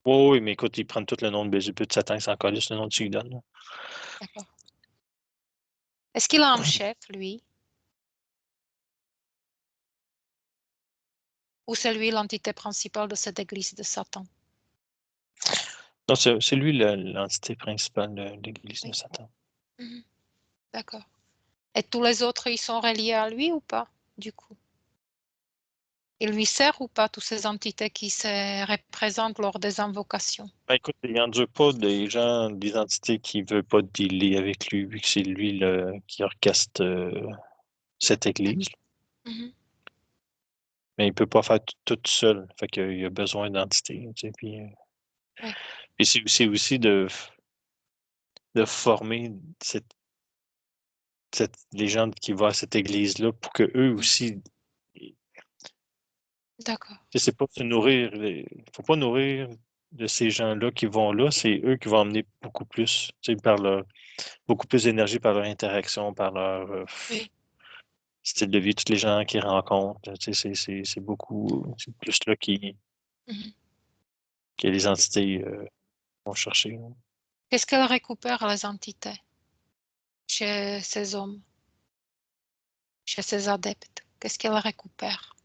Oui, oui, mais écoute, ils prennent tout le nom de Belzébuth, de Satan, ils s'en calissent le nom que tu lui donnes, là. D'accord. Est-ce qu'il a un chef, lui? Ou c'est lui l'entité principale de cette église de Satan? Non, c'est lui l'entité principale de l'Église de Oui. Satan. Mhm. D'accord. Et tous les autres, ils sont reliés à lui ou pas, du coup? Il lui sert ou pas, toutes ces entités qui se représentent lors des invocations? Ben, écoute, il n'endure pas des gens, des entités qui ne veulent pas dealer avec lui, vu que c'est lui qui orchestre cette Église. Mhm. Mais il ne peut pas faire tout seul. Fait qu'il a besoin d'entités. Tu sais, Oui. puis c'est aussi de former les gens qui vont à cette église-là pour que eux Mhm. aussi. D'accord. Tu sais, c'est pas se nourrir. Faut pas nourrir de ces gens-là qui vont là, c'est eux qui vont amener beaucoup plus, tu sais, beaucoup plus d'énergie par leur interaction, par leur Oui. style de vie, tous les gens qu'ils rencontrent. Tu sais, c'est beaucoup, c'est plus là Mhm. que les entités vont chercher, là. Qu'est-ce qu'elle récupère, les entités, chez ces hommes, chez ces adeptes? Qu'est-ce qu'elle récupère?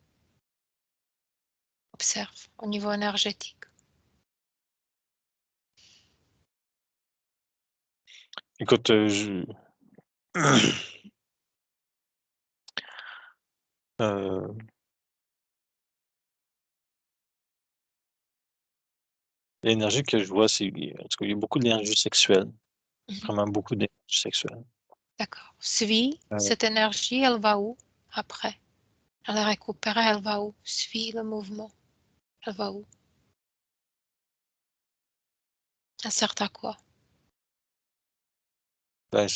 Observe, au niveau énergétique. Écoute, euh, l'énergie que je vois, c'est, en tout cas, il y a beaucoup d'énergie sexuelle, Mhm. vraiment beaucoup d'énergie sexuelle. D'accord. Suis, Euh, cette énergie, elle va où après? Elle est récupérée, elle va où? Suis le mouvement. Elle va où? Elle sert à quoi? ben,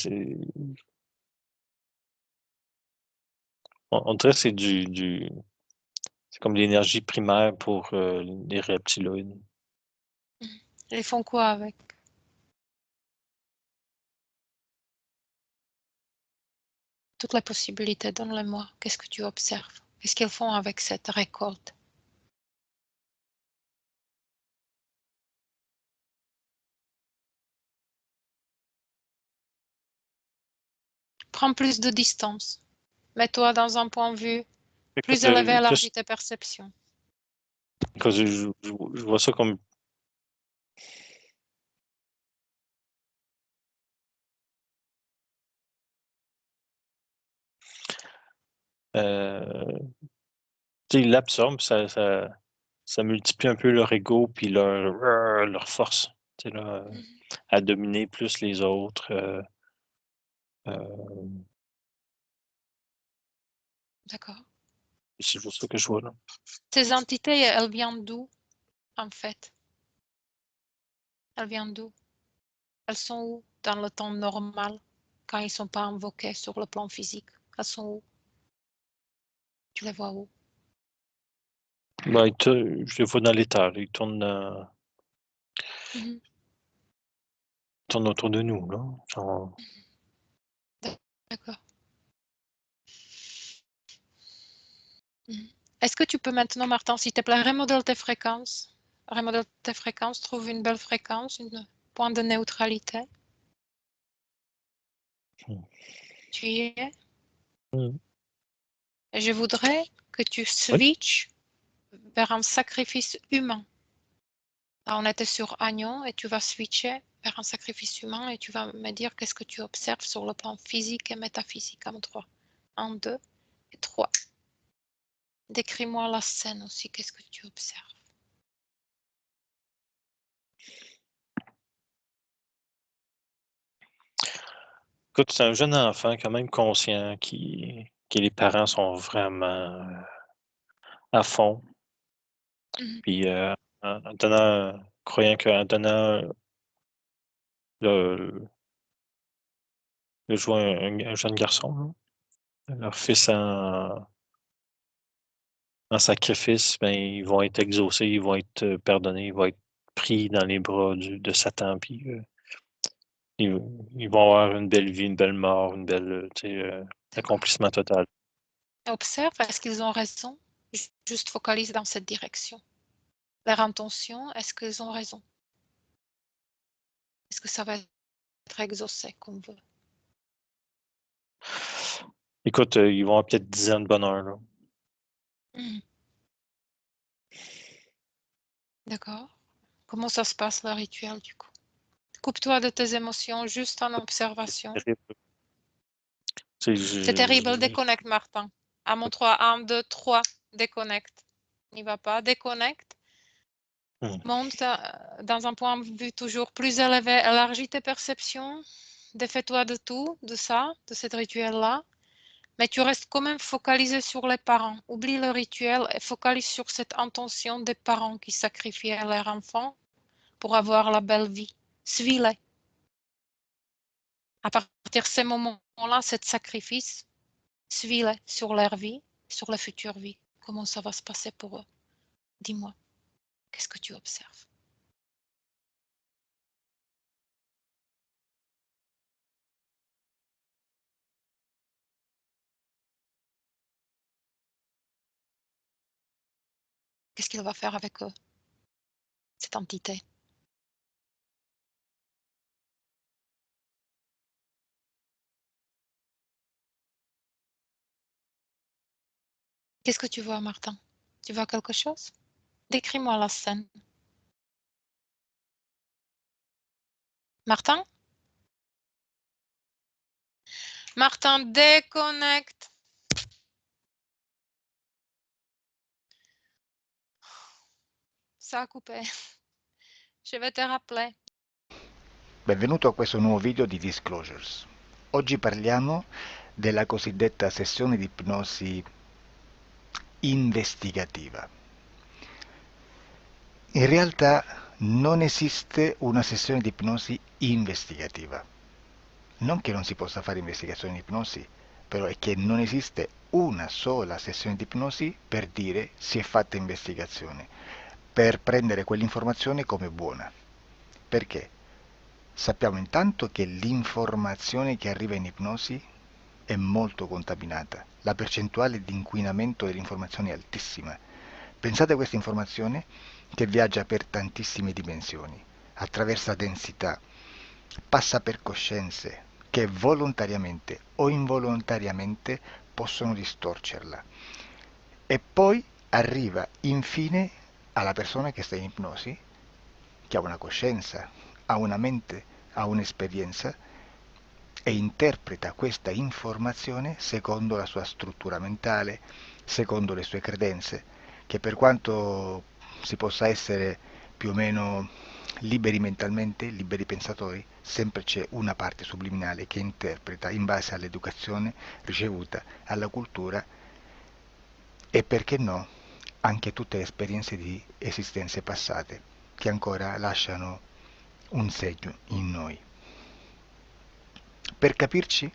on dirait que c'est comme l'énergie primaire pour les reptiloïdes. Mhm. Ils font quoi avec? Toutes les possibilités, donne-les-moi. Qu'est-ce que tu observes? Qu'est-ce qu'ils font avec cette récolte? Prends plus de distance. Mets-toi dans un point de vue plus Écoute, élevé, élargis tes perceptions. quand je vois ça comme euh, tu sais, ils l'absorbent, ça multiplie un peu leur ego puis leur force, tu sais, là, Mhm. à dominer plus les autres. Euh, D'accord. C'est juste ça que je vois là. Ces entités, elles viennent d'où, en fait? Elles viennent d'où? Elles sont où dans le temps normal, quand ils ne sont pas invoqués sur le plan physique? Elles sont où? Tu les vois où? Ben, je les vois dans l'état, ils tournent, Mhm. tournent autour de nous, là. Genre, D'accord. Mhm. Est-ce que tu peux maintenant, Martin, s'il te plaît, remodèle tes fréquences? Remodèle tes fréquences, trouve une belle fréquence, un point de neutralité. Tu y es? Et je voudrais que tu oui. switches vers un sacrifice humain. Là, on était sur agneau et tu vas switcher vers un sacrifice humain et tu vas me dire qu'est-ce que tu observes sur le plan physique et métaphysique en 3. 1, 2 et 3. Décris-moi la scène aussi, qu'est-ce que tu observes? Écoute, c'est un jeune enfant quand même conscient que les parents sont vraiment à fond. Mhm. Puis en donnant, croyant qu'en donnant le jouer un jeune garçon, là, leur fils en sacrifice, ben, ils vont être exaucés, ils vont être pardonnés, ils vont être pris dans les bras de Satan, puis ils, ils vont avoir une belle vie, une belle mort, une belle, accomplissement total. Observe, est-ce qu'ils ont raison? Juste focalise dans cette direction. Leur intention, est-ce qu'ils ont raison? Est-ce que ça va être exaucé comme veut? Écoute, ils vont avoir peut-être 10 ans de bonheur, là. Mhm. D'accord. Comment ça se passe le rituel du coup? Coupe-toi de tes émotions juste en observation. Terrible. Tu sais, C'est terrible, déconnecte Martin. À mon 3, 1, 2, 3, déconnecte. N'y va pas, déconnecte. Monte dans un point de vue toujours plus élevé, élargis tes perceptions, défais-toi de tout, de ça, de ce rituel-là, mais tu restes quand même focalisé sur les parents. Oublie le rituel et focalise sur cette intention des parents qui sacrifiaient leur enfant pour avoir la belle vie. Suis-les. À partir de ces moments-là, cet sacrifice, suis-les sur leur vie, sur la future vie. Comment ça va se passer pour eux? Dis-moi, qu'est-ce que tu observes? Qu'est-ce qu'il va faire avec eux, cette entité? Qu'est-ce que tu vois, Martin? Tu vois quelque chose? Décris-moi la scène. Martin? Martin, déconnecte. Ça a coupé. Je vais te rappeler. Benvenuto a questo nuovo video di Disclosures. Oggi parliamo della cosiddetta sessione di ipnosi investigativa. In realtà non esiste una sessione di ipnosi investigativa. Non che non si possa fare investigazione di ipnosi, però è che non esiste una sola sessione di ipnosi per dire si è fatta investigazione, per prendere quell'informazione come buona. Perché? Sappiamo intanto che l'informazione che arriva in ipnosi è molto contaminata, la percentuale di inquinamento dell'informazione è altissima. Pensate a questa informazione che viaggia per tantissime dimensioni, attraversa densità, passa per coscienze che volontariamente o involontariamente possono distorcerla e poi arriva infine alla persona che sta in ipnosi, che ha una coscienza, ha una mente, ha un'esperienza e interpreta questa informazione secondo la sua struttura mentale, secondo le sue credenze, che per quanto si possa essere più o meno liberi mentalmente, liberi pensatori, sempre c'è una parte subliminale che interpreta in base all'educazione ricevuta, alla cultura e perché no, anche tutte le esperienze di esistenze passate che ancora lasciano un segno in noi. Per capirci,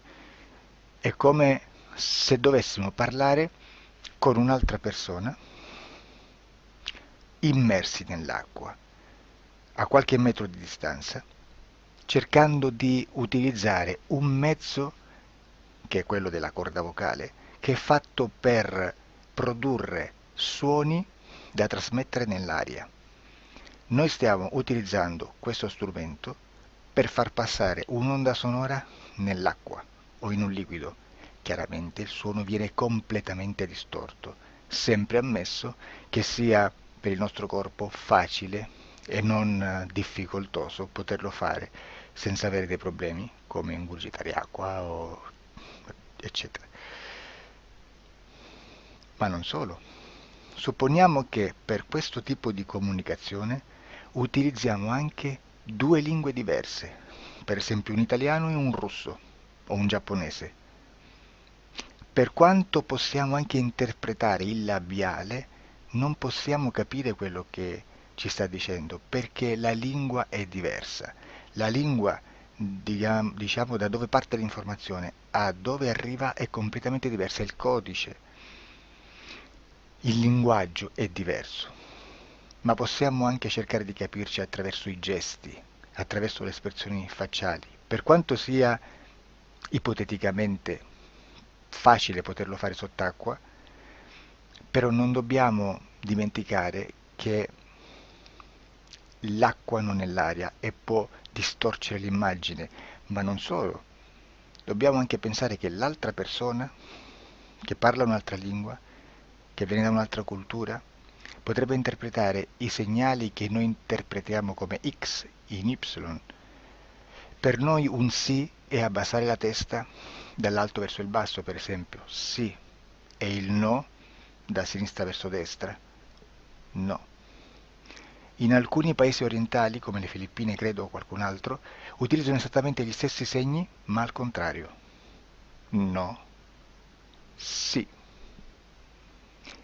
è come se dovessimo parlare con un'altra persona immersi nell'acqua, a qualche metro di distanza, cercando di utilizzare un mezzo, che è quello della corda vocale, che è fatto per produrre suoni da trasmettere nell'aria. Noi stiamo utilizzando questo strumento per far passare un'onda sonora nell'acqua o in un liquido. Chiaramente il suono viene completamente distorto, sempre ammesso che sia per il nostro corpo facile e non difficoltoso poterlo fare senza avere dei problemi come ingurgitare acqua o eccetera. Ma non solo. Supponiamo che per questo tipo di comunicazione utilizziamo anche due lingue diverse, per esempio un italiano e un russo o un giapponese. Per quanto possiamo anche interpretare il labiale, non possiamo capire quello che ci sta dicendo, perché la lingua è diversa. La lingua, diciamo, da dove parte l'informazione a dove arriva è completamente diversa, il codice, il linguaggio è diverso, ma possiamo anche cercare di capirci attraverso i gesti, attraverso le espressioni facciali. Per quanto sia ipoteticamente facile poterlo fare sott'acqua, però non dobbiamo dimenticare che l'acqua non è l'aria e può distorcere l'immagine, ma non solo. Dobbiamo anche pensare che l'altra persona, che parla un'altra lingua, che viene da un'altra cultura, potrebbe interpretare i segnali che noi interpretiamo come X in Y. Per noi un sì è abbassare la testa dall'alto verso il basso, per esempio, sì, e il no da sinistra verso destra, no. In alcuni paesi orientali, come le Filippine credo o qualcun altro, utilizzano esattamente gli stessi segni, ma al contrario. No, sì.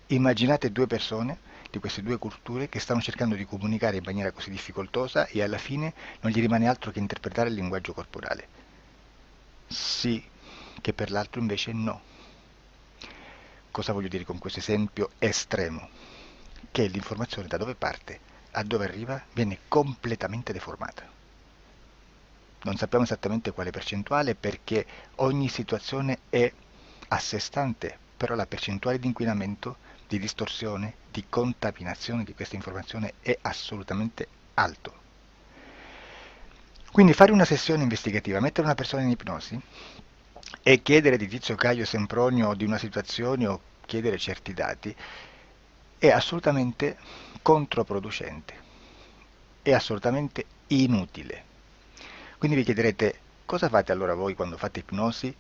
Immaginate due persone di queste due culture che stanno cercando di comunicare in maniera così difficoltosa e alla fine non gli rimane altro che interpretare il linguaggio corporale. Sì, che per l'altro invece no. Cosa voglio dire con questo esempio estremo? Che l'informazione da dove parte a dove arriva viene completamente deformata. Non sappiamo esattamente quale percentuale perché ogni situazione è a sé stante, però la percentuale di inquinamento, di distorsione, di contaminazione di questa informazione è assolutamente alto. Quindi fare una sessione investigativa, mettere una persona in ipnosi e chiedere di Tizio Caio Sempronio di una situazione o chiedere certi dati è assolutamente controproducente, è assolutamente inutile. Quindi vi chiederete cosa fate allora voi quando fate ipnosi,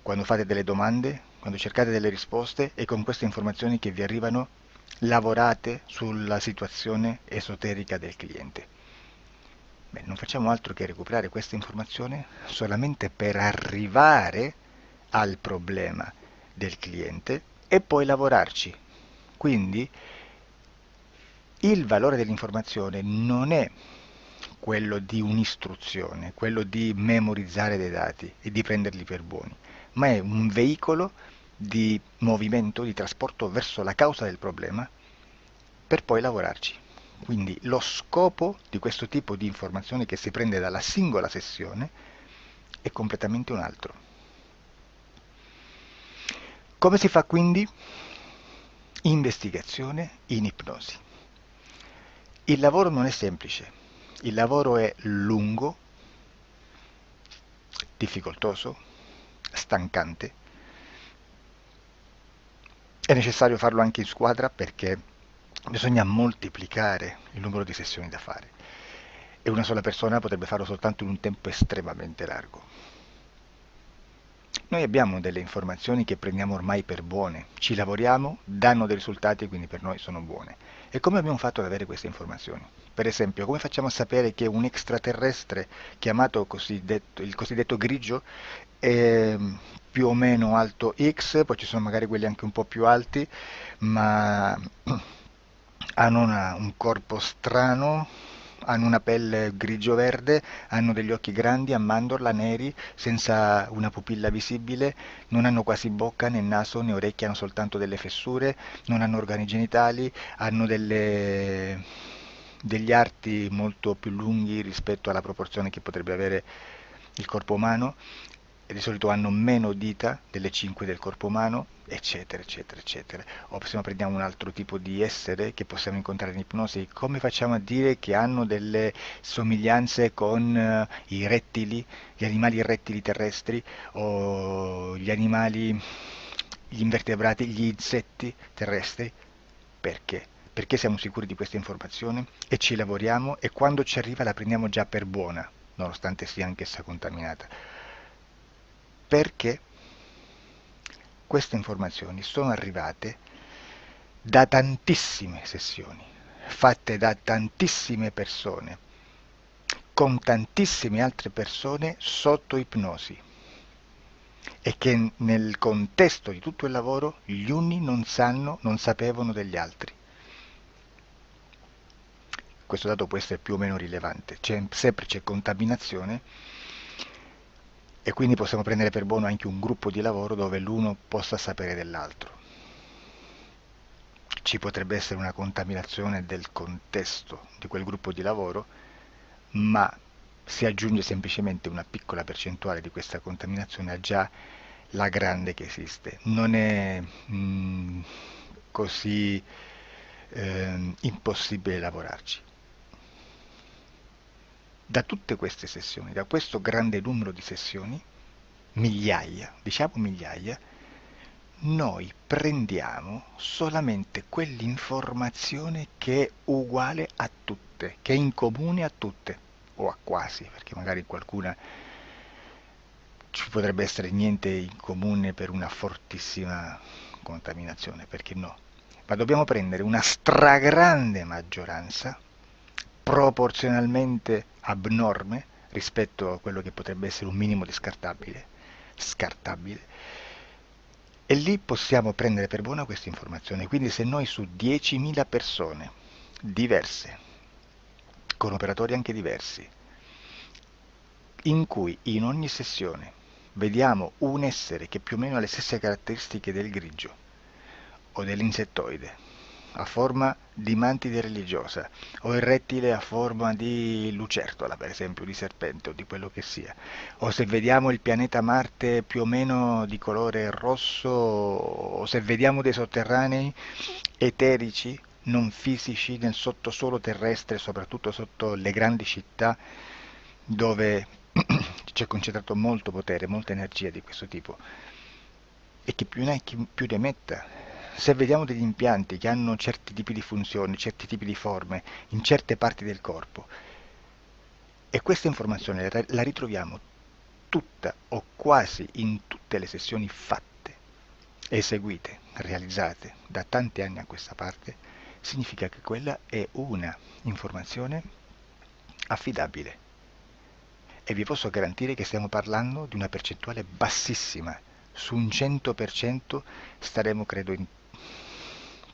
quando fate delle domande, quando cercate delle risposte e con queste informazioni che vi arrivano lavorate sulla situazione esoterica del cliente. Beh, non facciamo altro che recuperare questa informazione solamente per arrivare al problema del cliente e poi lavorarci. Quindi il valore dell'informazione non è quello di un'istruzione, quello di memorizzare dei dati e di prenderli per buoni, ma è un veicolo di movimento, di trasporto verso la causa del problema per poi lavorarci. Quindi lo scopo di questo tipo di informazione che si prende dalla singola sessione è completamente un altro. Come si fa quindi? Investigazione in ipnosi. Il lavoro non è semplice, il lavoro è lungo, difficoltoso, stancante. È necessario farlo anche in squadra perché bisogna moltiplicare il numero di sessioni da fare e una sola persona potrebbe farlo soltanto in un tempo estremamente largo. Noi abbiamo delle informazioni che prendiamo ormai per buone, ci lavoriamo, danno dei risultati e quindi per noi sono buone. E come abbiamo fatto ad avere queste informazioni? Per esempio, come facciamo a sapere che un extraterrestre chiamato il cosiddetto grigio più o meno alto X, poi ci sono magari quelli anche un po' più alti, ma hanno un corpo strano, hanno una pelle grigio-verde, hanno degli occhi grandi a mandorla, neri, senza una pupilla visibile, non hanno quasi bocca né naso né orecchie, hanno soltanto delle fessure, non hanno organi genitali, hanno degli arti molto più lunghi rispetto alla proporzione che potrebbe avere il corpo umano, e di solito hanno meno dita delle 5 del corpo umano, eccetera, eccetera, eccetera. O se no prendiamo un altro tipo di essere che possiamo incontrare in ipnosi, come facciamo a dire che hanno delle somiglianze con i rettili, gli animali rettili terrestri, o gli invertebrati, gli insetti terrestri? Perché? Perché siamo sicuri di questa informazione e ci lavoriamo, e quando ci arriva la prendiamo già per buona, nonostante sia anch'essa contaminata. Perché queste informazioni sono arrivate da tantissime sessioni, fatte da tantissime persone, con tantissime altre persone sotto ipnosi, e che nel contesto di tutto il lavoro gli uni non sapevano degli altri. Questo dato può essere più o meno rilevante, sempre c'è contaminazione, e quindi possiamo prendere per buono anche un gruppo di lavoro dove l'uno possa sapere dell'altro. Ci potrebbe essere una contaminazione del contesto di quel gruppo di lavoro, ma si aggiunge semplicemente una piccola percentuale di questa contaminazione a già la grande che esiste. Non è così impossibile lavorarci. Da tutte queste sessioni, da questo grande numero di sessioni, migliaia, diciamo migliaia, noi prendiamo solamente quell'informazione che è uguale a tutte, che è in comune a tutte, o a quasi, perché magari qualcuna ci potrebbe essere niente in comune per una fortissima contaminazione, perché no? Ma dobbiamo prendere una stragrande maggioranza, proporzionalmente abnorme rispetto a quello che potrebbe essere un minimo di scartabile, e lì possiamo prendere per buona questa informazione. Quindi se noi su 10.000 persone diverse, con operatori anche diversi, in cui in ogni sessione vediamo un essere che più o meno ha le stesse caratteristiche del grigio o dell'insettoide, a forma di mantide religiosa, o il rettile a forma di lucertola, per esempio, di serpente o di quello che sia, o se vediamo il pianeta Marte più o meno di colore rosso, o se vediamo dei sotterranei eterici, non fisici, nel sottosuolo terrestre, soprattutto sotto le grandi città, dove c'è concentrato molto potere, molta energia di questo tipo, e chi più ne ha chi più ne metta. Se vediamo degli impianti che hanno certi tipi di funzioni, certi tipi di forme in certe parti del corpo, e questa informazione la ritroviamo tutta o quasi in tutte le sessioni fatte, eseguite, realizzate da tanti anni a questa parte, significa che quella è una informazione affidabile. E vi posso garantire che stiamo parlando di una percentuale bassissima. Su un 100% staremo, credo,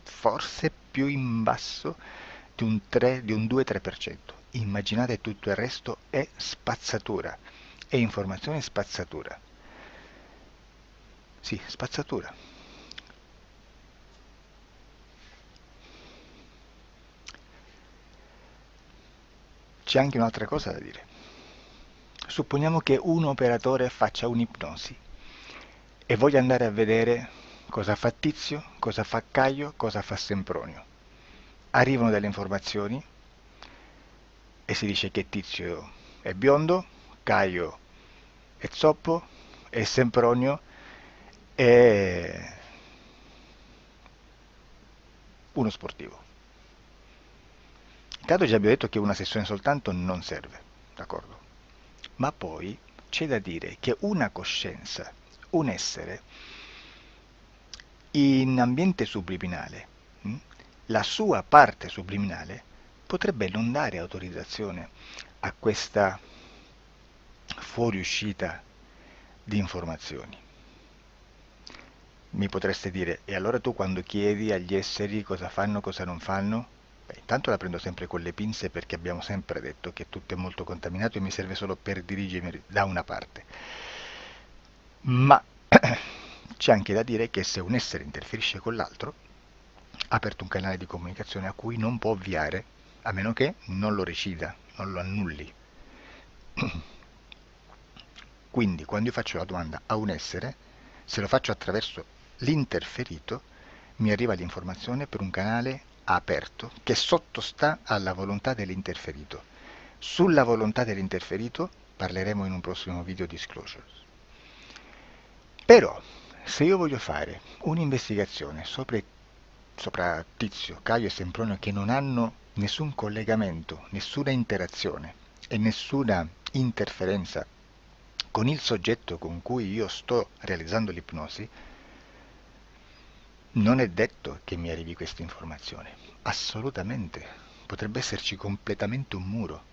forse più in basso di un 2-3%. Immaginate, tutto il resto è spazzatura, è informazione spazzatura. Sì, spazzatura. C'è anche un'altra cosa da dire. Supponiamo che un operatore faccia un'ipnosi e voglia andare a vedere cosa fa Tizio, cosa fa Caio, cosa fa Sempronio. Arrivano delle informazioni e si dice che Tizio è biondo, Caio è zoppo e Sempronio è uno sportivo. Intanto già abbiamo detto che una sessione soltanto non serve, d'accordo? Ma poi c'è da dire che una coscienza, un essere, in ambiente subliminale, la sua parte subliminale potrebbe non dare autorizzazione a questa fuoriuscita di informazioni. Mi potreste dire, e allora tu quando chiedi agli esseri cosa fanno, cosa non fanno? Beh, intanto la prendo sempre con le pinze perché abbiamo sempre detto che tutto è molto contaminato e mi serve solo per dirigermi da una parte. Ma c'è anche da dire che se un essere interferisce con l'altro, ha aperto un canale di comunicazione a cui non può ovviare, a meno che non lo recida, non lo annulli. Quindi quando io faccio la domanda a un essere, se lo faccio attraverso l'interferito, mi arriva l'informazione per un canale aperto che sottostà alla volontà dell'interferito. Sulla volontà dell'interferito parleremo in un prossimo video disclosures. Però, se io voglio fare un'investigazione sopra Tizio, Caio e Sempronio che non hanno nessun collegamento, nessuna interazione e nessuna interferenza con il soggetto con cui io sto realizzando l'ipnosi, non è detto che mi arrivi questa informazione. Assolutamente. Potrebbe esserci completamente un muro.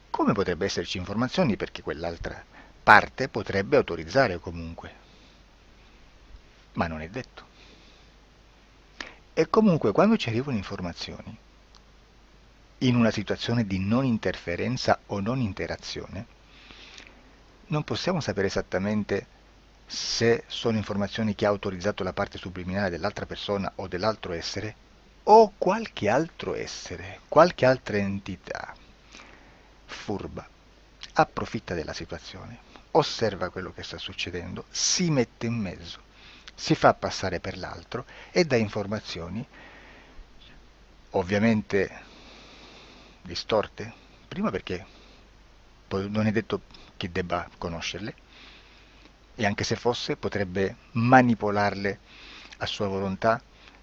Come potrebbe esserci informazioni perché quell'altra parte potrebbe autorizzare comunque. Ma non è detto. E comunque quando ci arrivano informazioni, in una situazione di non interferenza o non interazione, non possiamo sapere esattamente se sono informazioni che ha autorizzato la parte subliminale dell'altra persona o dell'altro essere o qualche altro essere, qualche altra entità furba, approfitta della situazione, osserva quello che sta succedendo, si mette in mezzo, si fa passare per l'altro e dà informazioni ovviamente distorte, prima perché non è detto che debba conoscerle e anche se fosse potrebbe manipolarle a sua volontà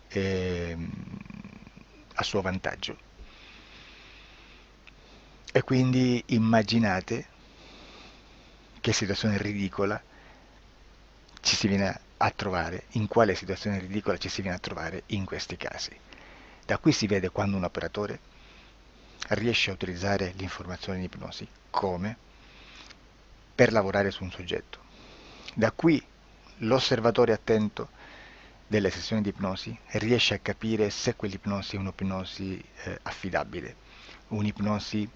e a suo vantaggio. E quindi immaginate che situazione ridicola ci si viene a trovare, in quale situazione ridicola ci si viene a trovare in questi casi. Da qui si vede quando un operatore riesce a utilizzare l'informazione in ipnosi come per lavorare su un soggetto. Da qui l'osservatore attento delle sessioni di ipnosi riesce a capire se quell'ipnosi è un'ipnosi affidabile, un'ipnosi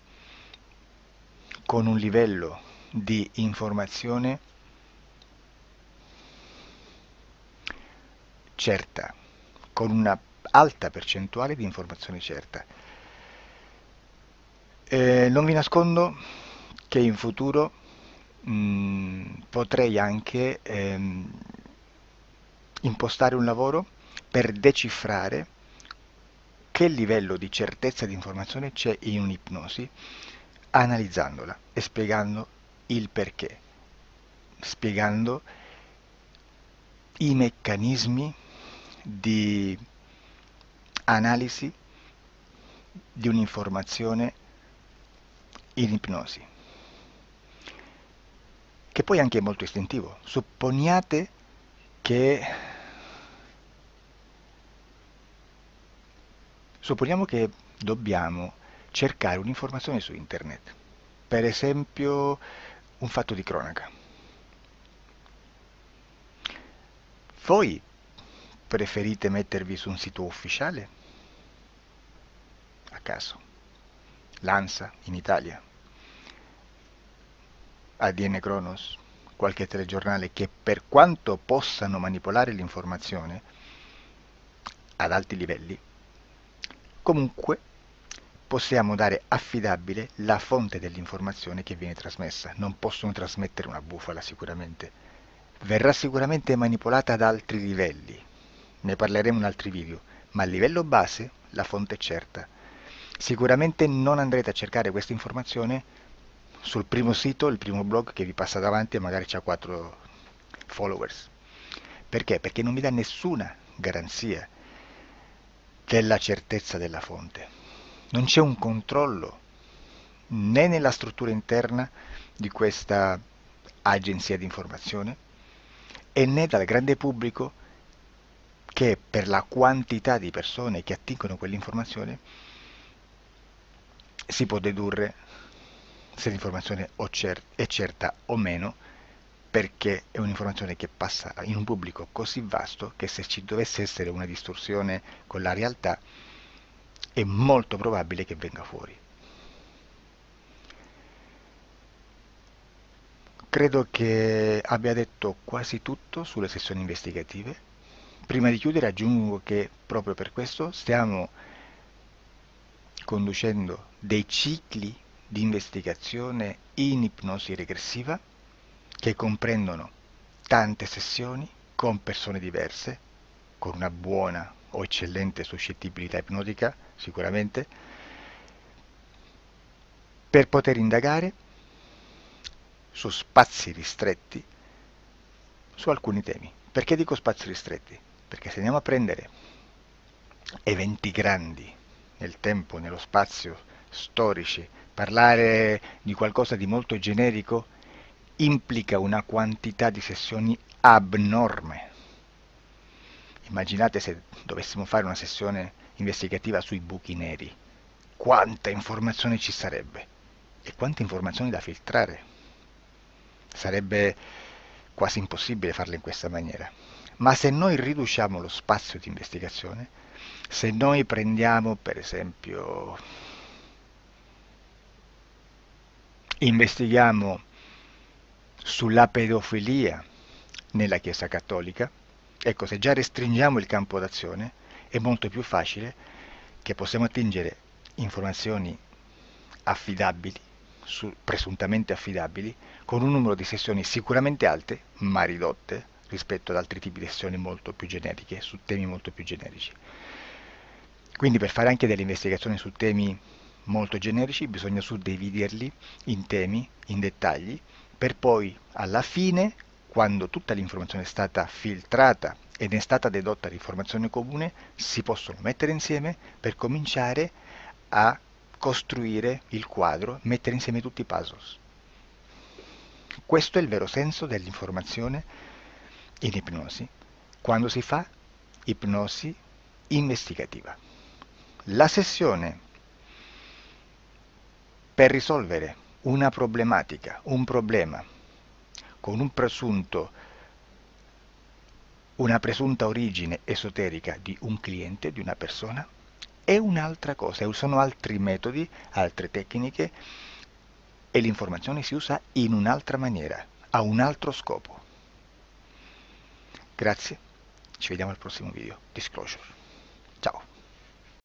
con un livello di informazione certa, con una alta percentuale di informazione certa. Non vi nascondo che in futuro potrei anche impostare un lavoro per decifrare che livello di certezza di informazione c'è in un'ipnosi, analizzandola e spiegando il perché, spiegando i meccanismi di analisi di un'informazione in ipnosi, che poi anche è molto istintivo. Supponiamo che dobbiamo cercare un'informazione su internet, per esempio un fatto di cronaca. Voi preferite mettervi su un sito ufficiale? A caso. L'ANSA in Italia, ADN Kronos, qualche telegiornale che per quanto possano manipolare l'informazione ad alti livelli, comunque possiamo dare affidabile la fonte dell'informazione che viene trasmessa. Non possono trasmettere una bufala sicuramente. Verrà sicuramente manipolata ad altri livelli. Ne parleremo in altri video, ma a livello base la fonte è certa. Sicuramente non andrete a cercare questa informazione sul primo sito, il primo blog che vi passa davanti e magari ha 4 followers. Perché? Perché non vi dà nessuna garanzia della certezza della fonte. Non c'è un controllo né nella struttura interna di questa agenzia di informazione e né dal grande pubblico che per la quantità di persone che attingono quell'informazione si può dedurre se l'informazione è certa o meno perché è un'informazione che passa in un pubblico così vasto che se ci dovesse essere una distorsione con la realtà è molto probabile che venga fuori. Credo che abbia detto quasi tutto sulle sessioni investigative. Prima di chiudere aggiungo che proprio per questo stiamo conducendo dei cicli di investigazione in ipnosi regressiva che comprendono tante sessioni con persone diverse, con una buona o eccellente suscettibilità ipnotica sicuramente, per poter indagare su spazi ristretti su alcuni temi. Perché dico spazi ristretti? Perché se andiamo a prendere eventi grandi nel tempo, nello spazio, storici, parlare di qualcosa di molto generico implica una quantità di sessioni abnorme. Immaginate se dovessimo fare una sessione investigativa sui buchi neri, quanta informazione ci sarebbe e quante informazioni da filtrare. Sarebbe quasi impossibile farlo in questa maniera. Ma se noi riduciamo lo spazio di investigazione, se noi prendiamo per esempio, investighiamo sulla pedofilia nella Chiesa Cattolica, ecco, se già restringiamo il campo d'azione, è molto più facile che possiamo attingere informazioni affidabili, presuntamente affidabili, con un numero di sessioni sicuramente alte, ma ridotte rispetto ad altri tipi di sessioni molto più generiche, su temi molto più generici. Quindi per fare anche delle investigazioni su temi molto generici bisogna suddividerli in temi, in dettagli, per poi alla fine, quando tutta l'informazione è stata filtrata ed è stata dedotta l'informazione comune, si possono mettere insieme per cominciare a costruire il quadro, mettere insieme tutti i puzzles. Questo è il vero senso dell'informazione in ipnosi, quando si fa ipnosi investigativa. La sessione per risolvere una problematica, un problema, con una presunta origine esoterica di un cliente, di una persona, è un'altra cosa, sono altri metodi, altre tecniche e l'informazione si usa in un'altra maniera, ha un altro scopo. Grazie, ci vediamo al prossimo video. Disclosure. Ciao.